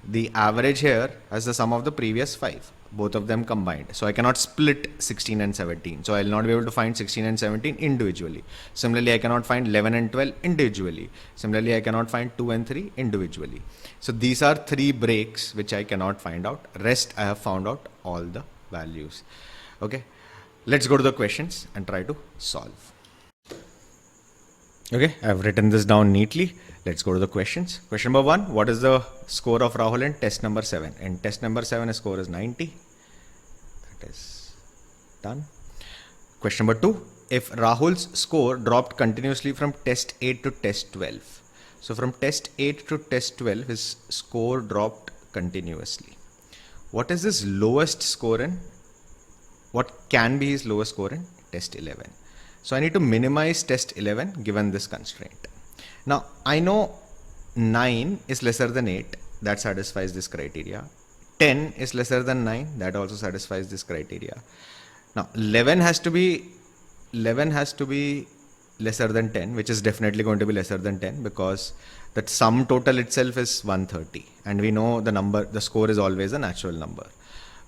The average here has the sum of the previous 5, both of them combined. So I cannot split 16 and 17. So I'll not be able to find 16 and 17 individually. Similarly, I cannot find 11 and 12 individually. Similarly, I cannot find 2 and 3 individually. So these are 3 breaks which I cannot find out. Rest I have found out all the values. Okay, let's go to the questions and try to solve. Okay, I've written this down neatly. Let's go to the questions. Question number 1, what is the score of Rahul in test number 7? In test number 7, his score is 90. That is done. Question number 2, if Rahul's score dropped continuously from test 8 to test 12. So from test 8 to test 12, his score dropped continuously. What is his lowest score in? What can be his lowest score in test 11? So I need to minimize test 11 given this constraint. Now I know 9 is lesser than 8, that satisfies this criteria. 10 is lesser than 9, that also satisfies this criteria. Now 11 has to be lesser than 10, which is definitely going to be lesser than 10 because that sum total itself is 130, and we know the score is always a natural number,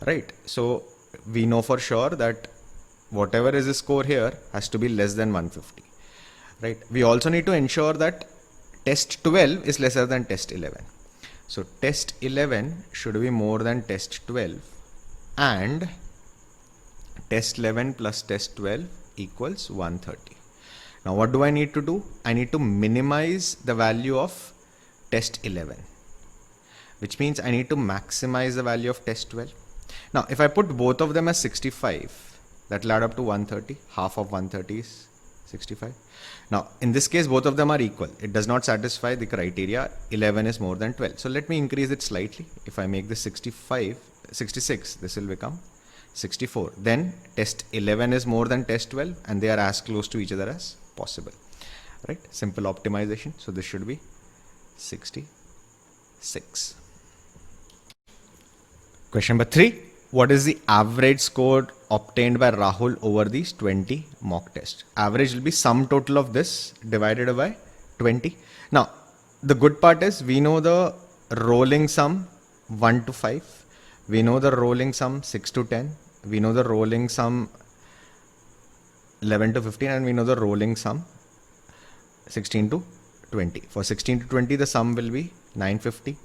right? So we know for sure that whatever is the score here has to be less than 150, right? We also need to ensure that test 12 is lesser than test 11. So test 11 should be more than test 12, and test 11 plus test 12 equals 130. Now what do I need to do? I need to minimize the value of test 11, which means I need to maximize the value of test 12. Now if I put both of them as 65, that will add up to 130. Half of 130 is 65. Now in this case both of them are equal. It does not satisfy the criteria 11 is more than 12. So let me increase it slightly. If I make this 66, this will become 64. Then test 11 is more than test 12 and they are as close to each other as possible, right? Simple optimization. So this should be 66. Question number 3. What is the average score obtained by Rahul over these 20 mock tests? Average will be sum total of this divided by 20. Now, the good part is we know the rolling sum 1 to 5. We know the rolling sum 6 to 10. We know the rolling sum 11 to 15, and we know the rolling sum 16 to 20. For 16 to 20, the sum will be 950.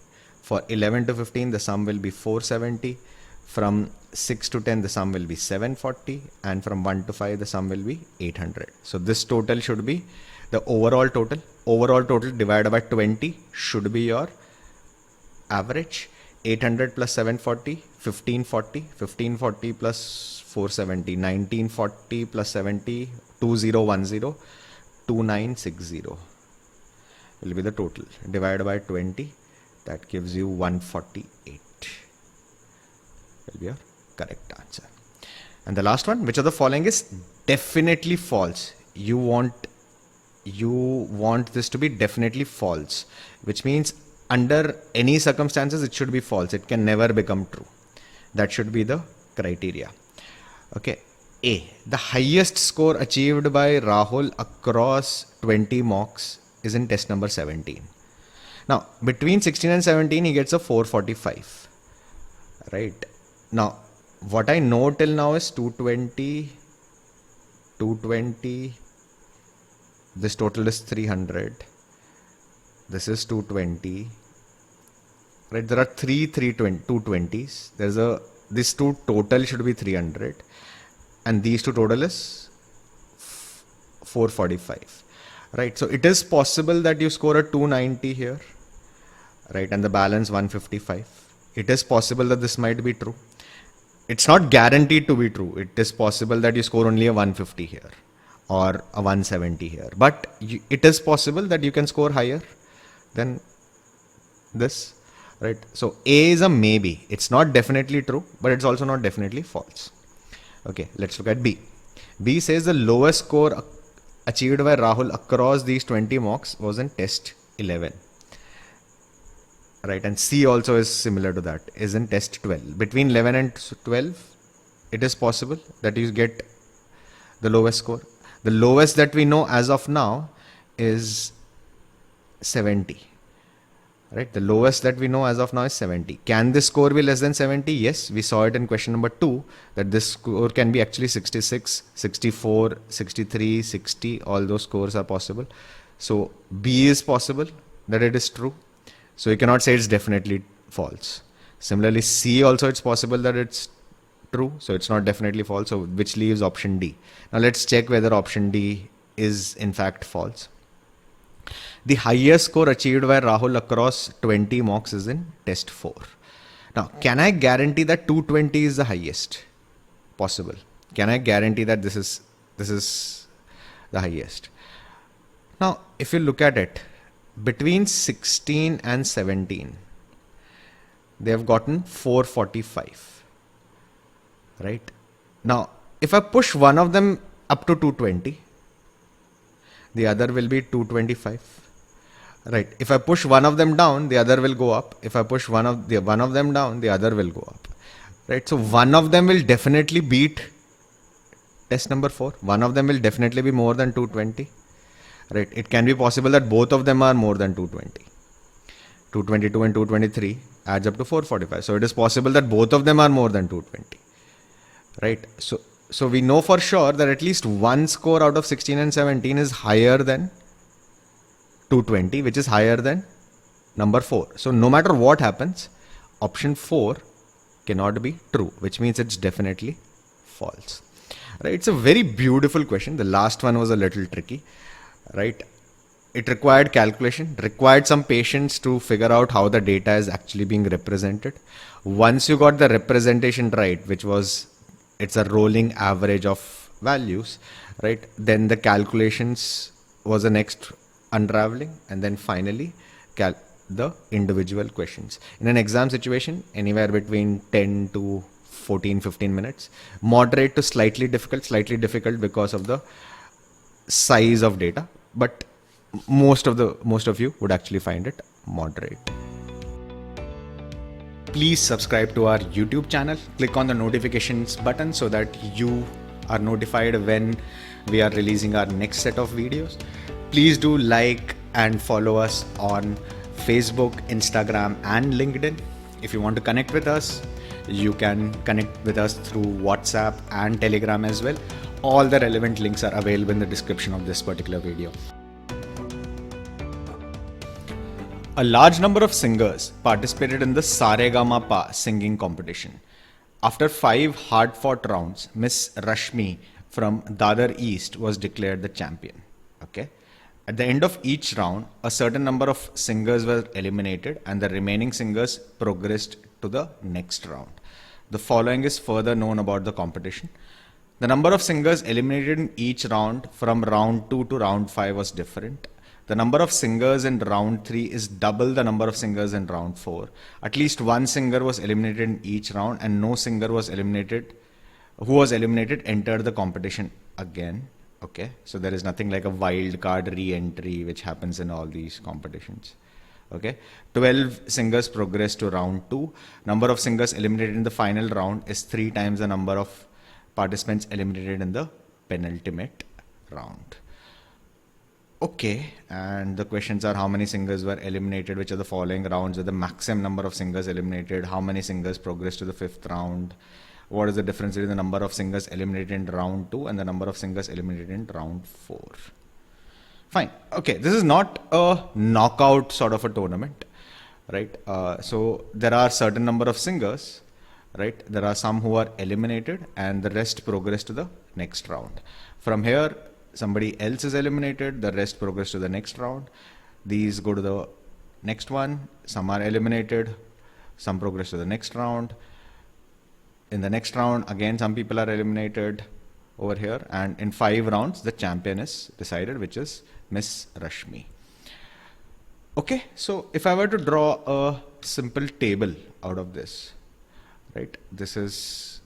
For 11 to 15, the sum will be 470. From 6 to 10, the sum will be 740, and from 1 to 5, the sum will be 800. So this total should be the overall total. Overall total divided by 20 should be your average. 800 plus 740, 1540, 1540 plus 470, 1940 plus 70, 2010, 2960 will be the total. Divided by 20, that gives you 148. Will be your correct answer. And the last one, which of the following is definitely false? You want this to be definitely false, which means under any circumstances it should be false. It can never become true. That should be the criteria. Okay. A. The highest score achieved by Rahul across 20 mocks is in test number 17. Now between 16 and 17 he gets a 445, right? Now what I know till now is 220, this total is 300, this is 220, right? There are 220s. This two total should be 300, and these two total is 445, right? So it is possible that you score a 290 here, right? And the balance 155. It is possible that this might be true. It's not guaranteed to be true. It is possible that you score only a 150 here, or a 170 here. But it is possible that you can score higher than this, right? So A is a maybe. It's not definitely true, but it's also not definitely false. Okay, let's look at B. B says the lowest score achieved by Rahul across these 20 mocks was in test 11. Right, and C also is similar to that, is in test 12. Between 11 and 12, it is possible that you get the lowest score. The lowest that we know as of now is 70. Right, the lowest that we know as of now is 70. Can this score be less than 70? Yes, we saw it in question number 2 that this score can be actually 66, 64, 63, 60. All those scores are possible. So B is possible that it is true. So you cannot say it's definitely false. Similarly, C also it's possible that it's true. So it's not definitely false. So which leaves option D. Now let's check whether option D is in fact false. The highest score achieved by Rahul across 20 mocks is in test 4. Now, can I guarantee that 220 is the highest possible? Can I guarantee that this is the highest? Now, if you look at it, between 16 and 17, they have gotten 445. Right? Now, if I push one of them up to 220, the other will be 225. Right. If I push one of them down, the other will go up. If I push one of them down, the other will go up. Right. So one of them will definitely beat test number 4. One of them will definitely be more than 220. Right. It can be possible that both of them are more than 220. 222 and 223 adds up to 445. So it is possible that both of them are more than 220. Right. So we know for sure that at least one score out of 16 and 17 is higher than 220, which is higher than number 4. So no matter what happens, option 4 cannot be true, which means it's definitely false. Right? It's a very beautiful question. The last one was a little tricky. Right? It required calculation, required some patience to figure out how the data is actually being represented. Once you got the representation right, which was it's a rolling average of values, right? Then the calculations was the next unraveling, and then finally the individual questions. In an exam situation, anywhere between 10 to 14-15 minutes. Moderate to slightly difficult because of the size of data, but most of you would actually find it moderate. Please subscribe to our YouTube channel. Click on the notifications button so that you are notified when we are releasing our next set of videos. Please do like and follow us on Facebook, Instagram, and LinkedIn. If you want to connect with us, you can connect with us through WhatsApp and Telegram as well. All the relevant links are available in the description of this particular video. A large number of singers participated in the Saregama singing competition. After 5 hard-fought rounds, Miss Rashmi from Dadar East was declared the champion. Okay. At the end of each round, a certain number of singers were eliminated and the remaining singers progressed to the next round. The following is further known about the competition. The number of singers eliminated in each round from round 2 to round 5 was different. The number of singers in round 3 is double the number of singers in round 4. At least one singer was eliminated in each round and no singer was eliminated who was eliminated entered the competition again. Okay, so there is nothing like a wild card re-entry which happens in all these competitions. Okay, 12 singers progress to round 2. Number of singers eliminated in the final round is 3 times the number of participants eliminated in the penultimate round. Okay, and the questions are how many singers were eliminated, which are the following rounds with the maximum number of singers eliminated, how many singers progressed to the 5th round, what is the difference between the number of singers eliminated in round 2 and the number of singers eliminated in round 4. Fine. Okay, this is not a knockout sort of a tournament, right? So there are certain number of singers, right? There are some who are eliminated and the rest progress to the next round. From here, somebody else is eliminated, the rest progress to the next round. These go to the next one. Some are eliminated, some progress to the next round. In the next round, again, some people are eliminated. over here, and in 5 rounds the champion is decided, which is Miss Rashmi. Okay, so if I were to draw a simple table out of this, right, this is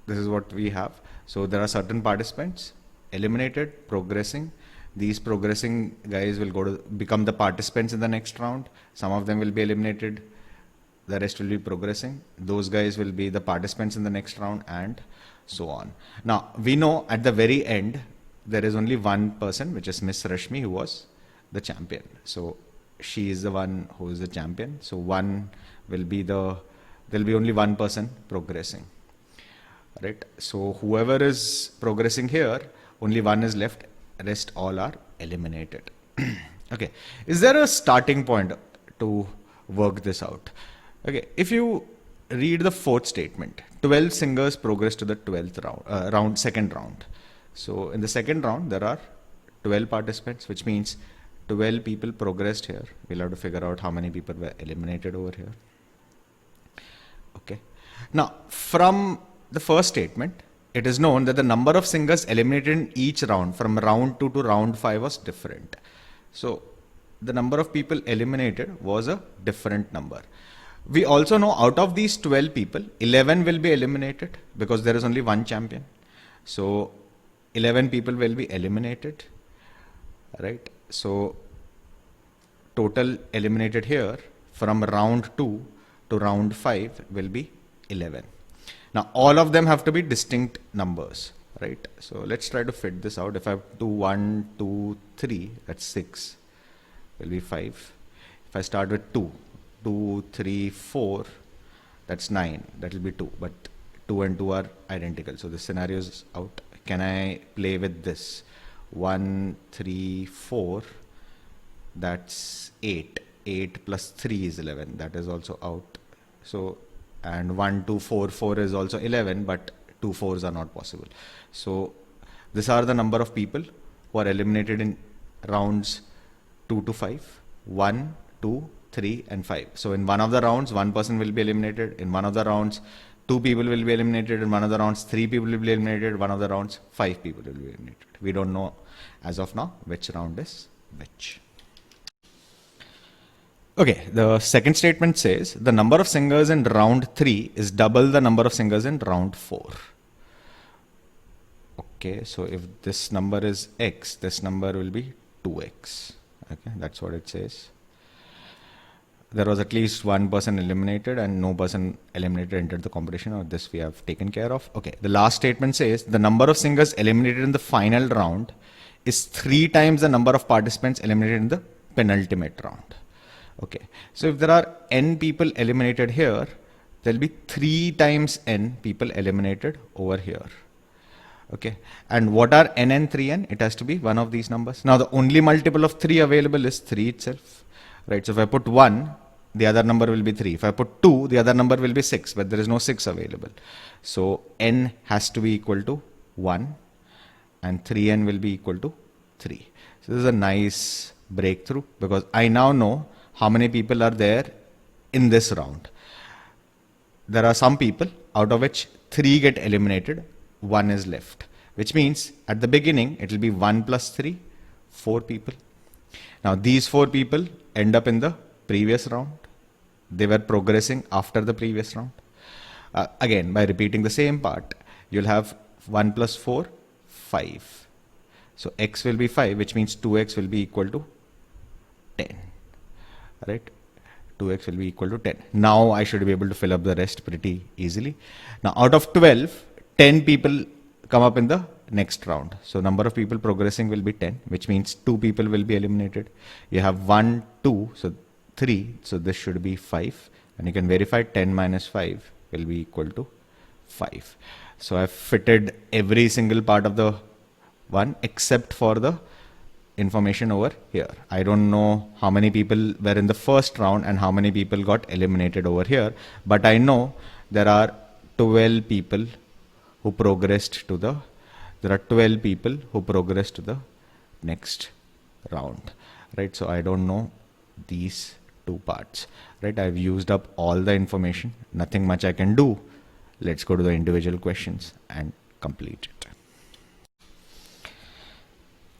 what we have. So there are certain participants eliminated, progressing. These progressing guys will go to become the participants in the next round. Some of them will be eliminated, the rest will be progressing. Those guys will be the participants in the next round, and so on. Now we know at the very end there is only one person, which is Miss Rashmi, who was the champion. So she is the one who is the champion. So there'll be only one person progressing, right? So whoever is progressing here, only one is left, rest all are eliminated. Okay, is there a starting point to work this out? Okay, if you read the fourth statement, 12 singers progress to the 12th round, second round. So in the second round there are 12 participants, which means 12 people progressed here. We'll have to figure out how many people were eliminated over here. Okay, now from the first statement, it is known that the number of singers eliminated in each round from round 2 to round 5 was different. So the number of people eliminated was a different number. We also know out of these 12 people, 11 will be eliminated because there is only one champion. So 11 people will be eliminated, right? So total eliminated here from round 2 to round 5 will be 11. Now all of them have to be distinct numbers, right? So let's try to fit this out. If I have 2, 1, 2, 3, that's 6, will be 5. If I start with 2, 2, 3, 4, that's 9, that will be 2, but 2 and 2 are identical. So this scenario is out. Can I play with this? 1, 3, 4, that's 8. 8 plus 3 is 11, that is also out. So, and 1, 2, 4, 4 is also 11, but 2 4s are not possible. So these are the number of people who are eliminated in rounds 2 to 5, 1, 2, 3 and 5. So in one of the rounds, one person will be eliminated. In one of the rounds, 2 people will be eliminated. In one of the rounds, 3 people will be eliminated. One of the rounds, 5 people will be eliminated. We don't know as of now which round is which. Okay, the second statement says the number of singers in round 3 is double the number of singers in round 4. Okay, so if this number is x, this number will be 2x. Okay, that's what it says. There was at least one person eliminated and no person eliminated entered the competition, or this we have taken care of. Okay, the last statement says the number of singers eliminated in the final round is 3 times the number of participants eliminated in the penultimate round. Okay, so if there are n people eliminated here, there will be 3 times n people eliminated over here. Okay, and what are n and 3n? It has to be one of these numbers. Now the only multiple of 3 available is 3 itself, right? So if I put 1, the other number will be 3. If I put 2, the other number will be 6, but there is no 6 available. So n has to be equal to 1 and 3n will be equal to 3. So this is a nice breakthrough because I now know how many people are there in this round. There are some people out of which 3 get eliminated, 1 is left, which means at the beginning it will be 1 plus 3, 4 people. Now these 4 people end up in the previous round. They were progressing after the previous round. Again, by repeating the same part, you'll have 1 plus 4, 5. So x will be 5, which means 2x will be equal to 10. Right? 2x will be equal to 10. Now I should be able to fill up the rest pretty easily. Now out of 12, 10 people come up in the next round. So number of people progressing will be 10, which means 2 people will be eliminated. You have 1, 2, so 3, so this should be 5. And you can verify 10 minus 5 will be equal to 5. So I've fitted every single part of the one except for the information over here. I don't know how many people were in the first round and how many people got eliminated over here, but I know there are 12 people who progressed to the next round, right? So I don't know these 2 parts, right? I've used up all the information, nothing much I can do. Let's go to the individual questions and complete it.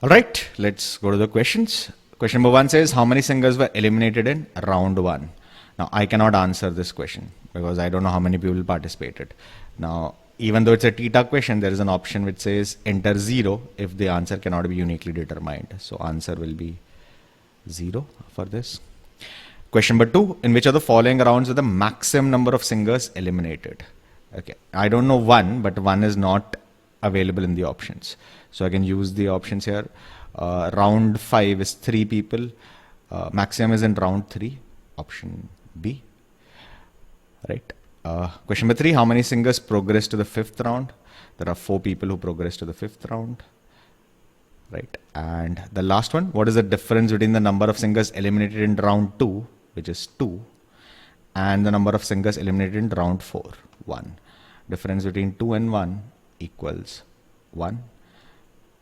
All right, let's go to the questions. Question number 1 says, how many singers were eliminated in round 1? Now, I cannot answer this question because I don't know how many people participated. Now, even though it's a TETA question, there is an option which says enter 0 if the answer cannot be uniquely determined. So, answer will be 0 for this. Question number 2, in which of the following rounds were the maximum number of singers eliminated? Okay, I don't know 1, but 1 is not available in the options. So I can use the options here. Round 5 is 3 people. Maximum is in round 3, option B. Right. Question number 3, how many singers progressed to the 5th round? There are 4 people who progressed to the 5th round. Right. And the last one, what is the difference between the number of singers eliminated in round 2, which is 2, and the number of singers eliminated in round 4, 1. Difference between 2 and 1 equals 1.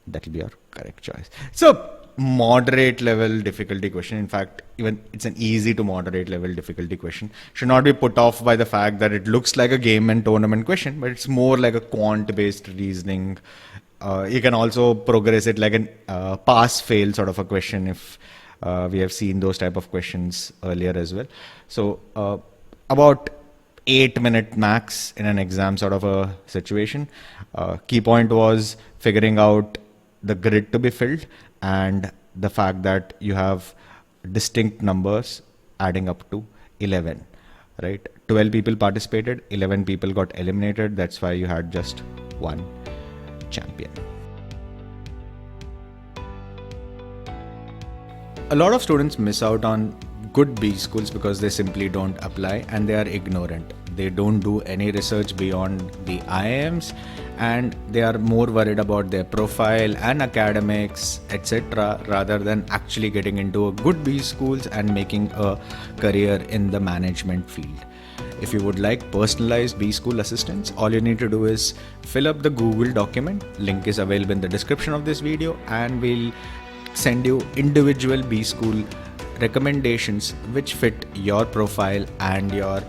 That will be your correct choice. So moderate level difficulty question. In fact, even it's an easy to moderate level difficulty question. Should not be put off by the fact that it looks like a game and tournament question, but it's more like a quant based reasoning. You can also progress it like a pass fail sort of a question if we have seen those type of questions earlier as well. So about 8-minute max in an exam sort of a situation. Key point was figuring out the grid to be filled and the fact that you have distinct numbers adding up to 11, right? 12 people participated, 11 people got eliminated. That's why you had just one champion. A lot of students miss out on good B schools because they simply don't apply and they are ignorant. They don't do any research beyond the IIMs and they are more worried about their profile and academics, etc., rather than actually getting into a good B schools and making a career in the management field. If you would like personalized B school assistance, all you need to do is fill up the Google document. Link is available in the description of this video and we'll send you individual B school recommendations which fit your profile and your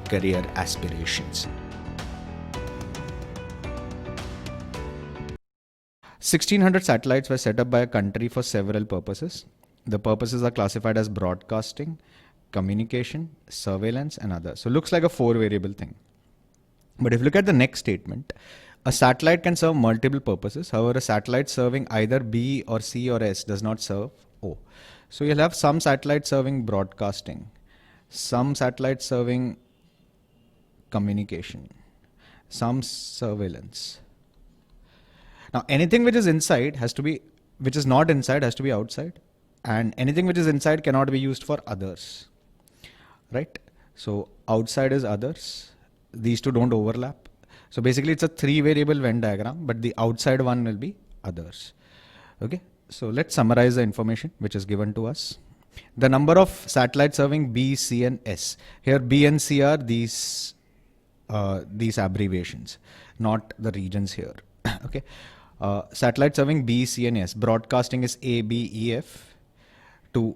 career aspirations. 1600 satellites were set up by a country for several purposes. The purposes are classified as broadcasting, communication, surveillance, and others. So it looks like a 4-variable thing. But if you look at the next statement, a satellite can serve multiple purposes. However, a satellite serving either B or C or S does not serve O. So you'll have some satellites serving broadcasting, some satellites serving communication, some surveillance. Now anything which is inside has to be, which is not inside has to be outside, and anything which is inside cannot be used for others, right? So outside is others. These two don't overlap. So basically it's a 3-variable Venn diagram, but the outside one will be others. Okay. So let's summarize the information which is given to us. The number of satellites serving B, C and S. Here B and C are these abbreviations, not the regions here. Okay. Satellite serving B, C and S. Broadcasting is A, B, E, F. To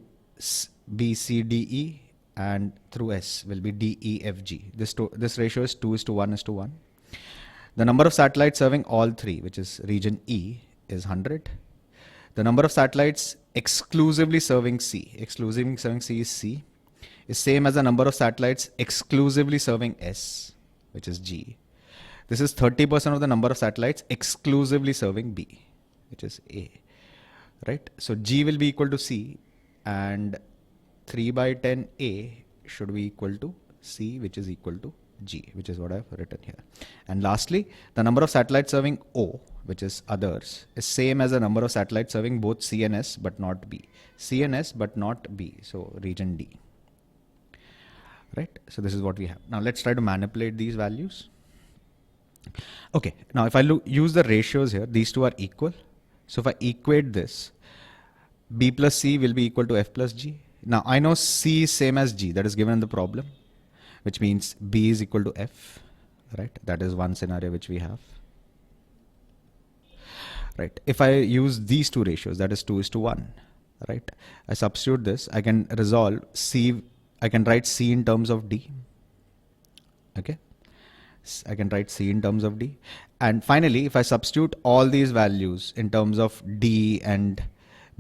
B, C, D, E, and through S will be D, E, F, G. This ratio is 2:1:1. The number of satellites serving all three, which is region E, is 100. The number of satellites exclusively serving C is C, is same as the number of satellites exclusively serving S, which is G. This is 30% of the number of satellites exclusively serving B, which is A, right? So G will be equal to C and 3/10 A should be equal to C, which is equal to G, which is what I've written here. And lastly, the number of satellites serving O, which is others, is same as the number of satellites serving both C and S but not B. C and S but not B, so region D. Right? So this is what we have. Now let's try to manipulate these values. Okay, now if I use the ratios here, these two are equal. So if I equate this, B plus C will be equal to F plus G. Now I know C is same as G, that is given in the problem, which means B is equal to F, right? That is one scenario which we have. Right. If I use these two ratios, that is 2:1, right? I substitute this, I can resolve C, I can write C in terms of D. Okay. I can write C in terms of D. And finally, if I substitute all these values in terms of D and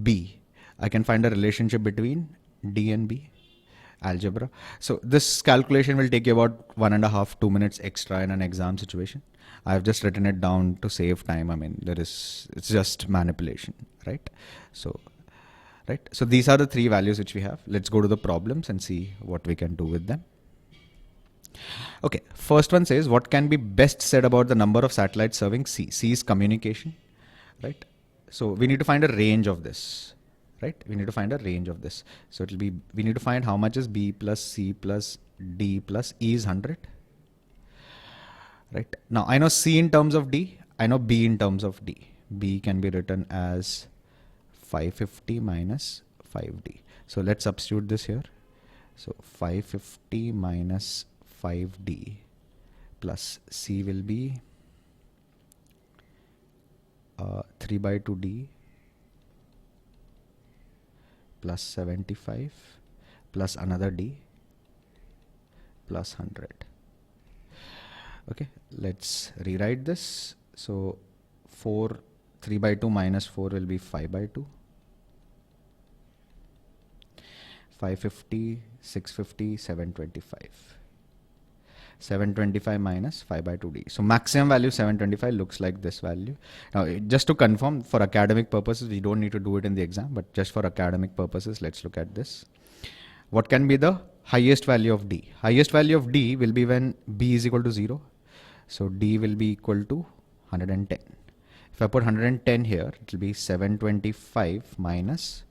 B, I can find a relationship between D and B. Algebra. So this calculation will take you about 1.5 2 minutes extra in an exam situation. I've just written it down to save time. I mean, it's just manipulation, right? So these are the three values which we have. Let's go to the problems and see what we can do with them. Okay, first one says, what can be best said about the number of satellites serving C? C is communication, right? So we need to find a range of this, right? We need to find a range of this. So it'll be, we need to find how much is B plus C plus D plus E is 100, right? Now I know C in terms of D, I know B in terms of D. B can be written as 550 minus 5D. So let's substitute this here. So 550 minus 5D plus C will be 3 by 2D plus 75 plus another D plus 100. Okay, let's rewrite this. So 3 by 2 minus 4 will be 5 by 2. 550, 650, 725. 725 minus 5 by 2D. So maximum value 725 looks like this value. Now, just to confirm, for academic purposes, we don't need to do it in the exam, but just for academic purposes, let's look at this. What can be the highest value of D? Highest value of D will be when B is equal to 0. So D will be equal to 110. If I put 110 here, it will be 725 minus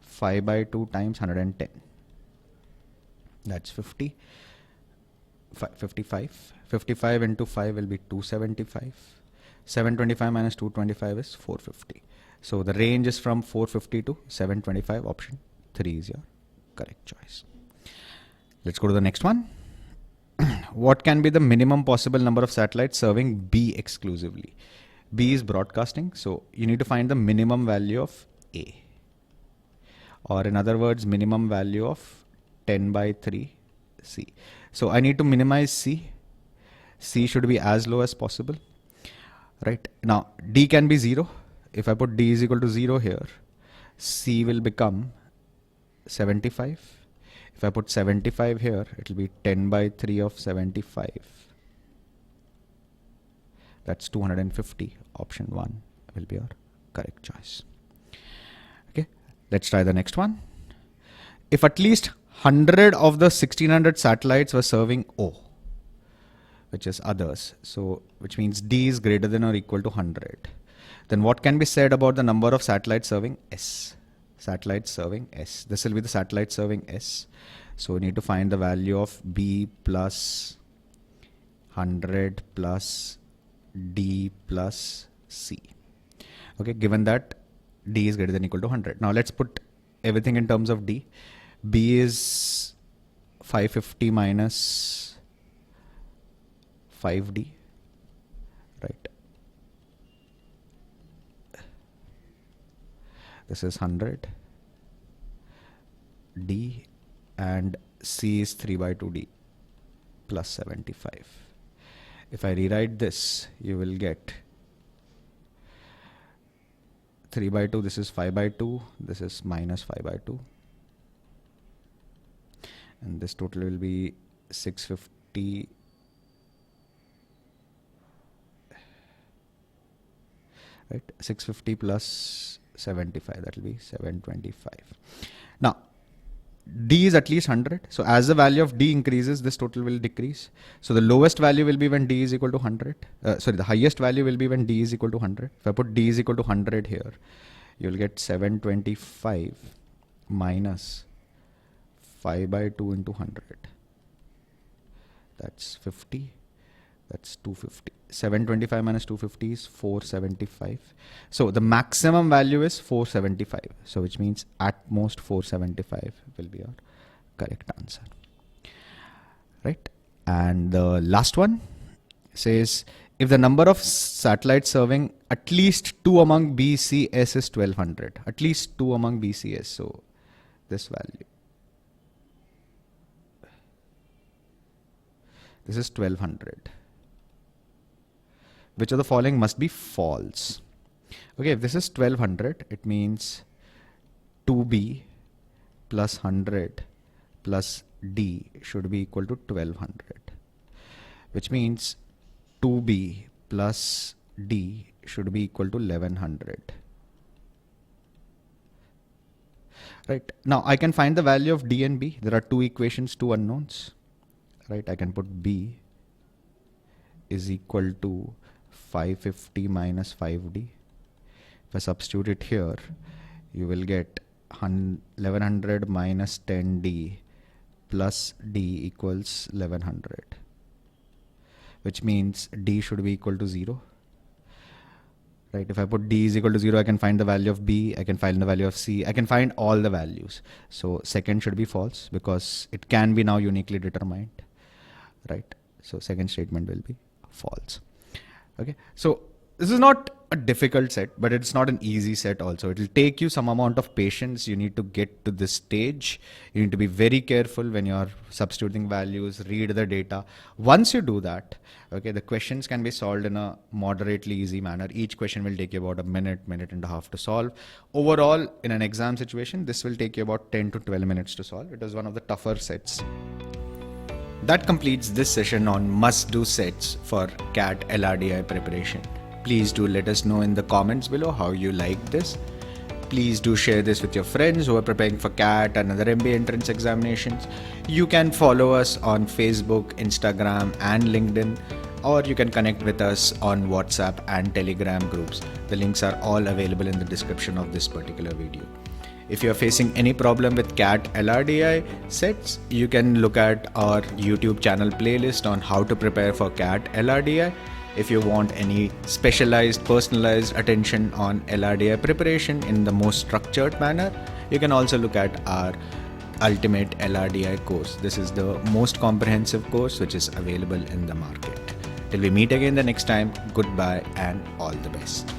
5 by 2 times 110. That's 50. 55. 55 into 5 will be 275. 725 minus 225 is 450. So the range is from 450 to 725. Option 3 is your correct choice. Let's go to the next one. What can be the minimum possible number of satellites serving B exclusively? B is broadcasting, so you need to find the minimum value of A. Or in other words, minimum value of 10 by 3 C. So I need to minimize C. C should be as low as possible, right? Now D can be 0. If I put D is equal to 0 here, C will become 75. If I put 75 here, it will be 10 by 3 of 75. That's 250. Option 1 will be your correct choice. Okay, let's try the next one. If at least 100 of the 1600 satellites were serving O, which is others, so which means D is greater than or equal to 100, then what can be said about the number of satellites serving S? Satellites serving S. This will be the satellite serving S. So we need to find the value of B plus 100 plus D plus C. Okay, given that D is greater than or equal to 100. Now let's put everything in terms of D. B is 550 minus 5D, right? This is 100. D and C is 3 by 2D plus 75. If I rewrite this, you will get 3 by 2, this is 5 by 2, this is minus 5 by 2. And this total will be 650. Right, 650 plus 75, that will be 725. Now, D is at least 100. So as the value of D increases, this total will decrease. So the lowest value will be when D is equal to 100. The highest value will be when D is equal to 100. If I put D is equal to 100 here, you will get 725 minus 5 by 2 into 100. That's 50. That's 250. 725 minus 250 is 475. So the maximum value is 475. So which means at most 475 will be your correct answer. Right? And the last one says, if the number of satellites serving at least 2 among BCS is 1200. At least 2 among BCS. So this value. This is 1200. which of the following must be false? Okay, if this is 1200, it means 2b plus 100 plus d should be equal to 1200, which means 2b plus d should be equal to 1100. Right, now I can find the value of d and b. There are two equations, two unknowns. Right, I can put b is equal to 550 minus 5d. If I substitute it here, you will get 1100 minus 10d plus d equals 1100, which means d should be equal to 0. Right, if I put d is equal to 0, I can find the value of b, I can find the value of c, I can find all the values. So second should be false because it can be now uniquely determined. Right, so second statement will be false. Okay, so this is not a difficult set, but it's not an easy set also. It will take you some amount of patience. You need to get to this stage. You need to be very careful when you're substituting values, read the data. Once you do that, okay, the questions can be solved in a moderately easy manner. Each question will take you about a minute, minute and a half to solve. Overall, in an exam situation, this will take you about 10 to 12 minutes to solve. It is one of the tougher sets. That completes this session on must-do sets for CAT LRDI preparation. Please do let us know in the comments below how you like this. Please do share this with your friends who are preparing for CAT and other MBA entrance examinations. You can follow us on Facebook, Instagram and LinkedIn, or you can connect with us on WhatsApp and Telegram groups. The links are all available in the description of this particular video. If you are facing any problem with CAT LRDI sets, you can look at our YouTube channel playlist on how to prepare for CAT LRDI. If you want any specialized, personalized attention on LRDI preparation in the most structured manner, you can also look at our Ultimate LRDI course. This is the most comprehensive course which is available in the market. Till we meet again the next time, goodbye and all the best.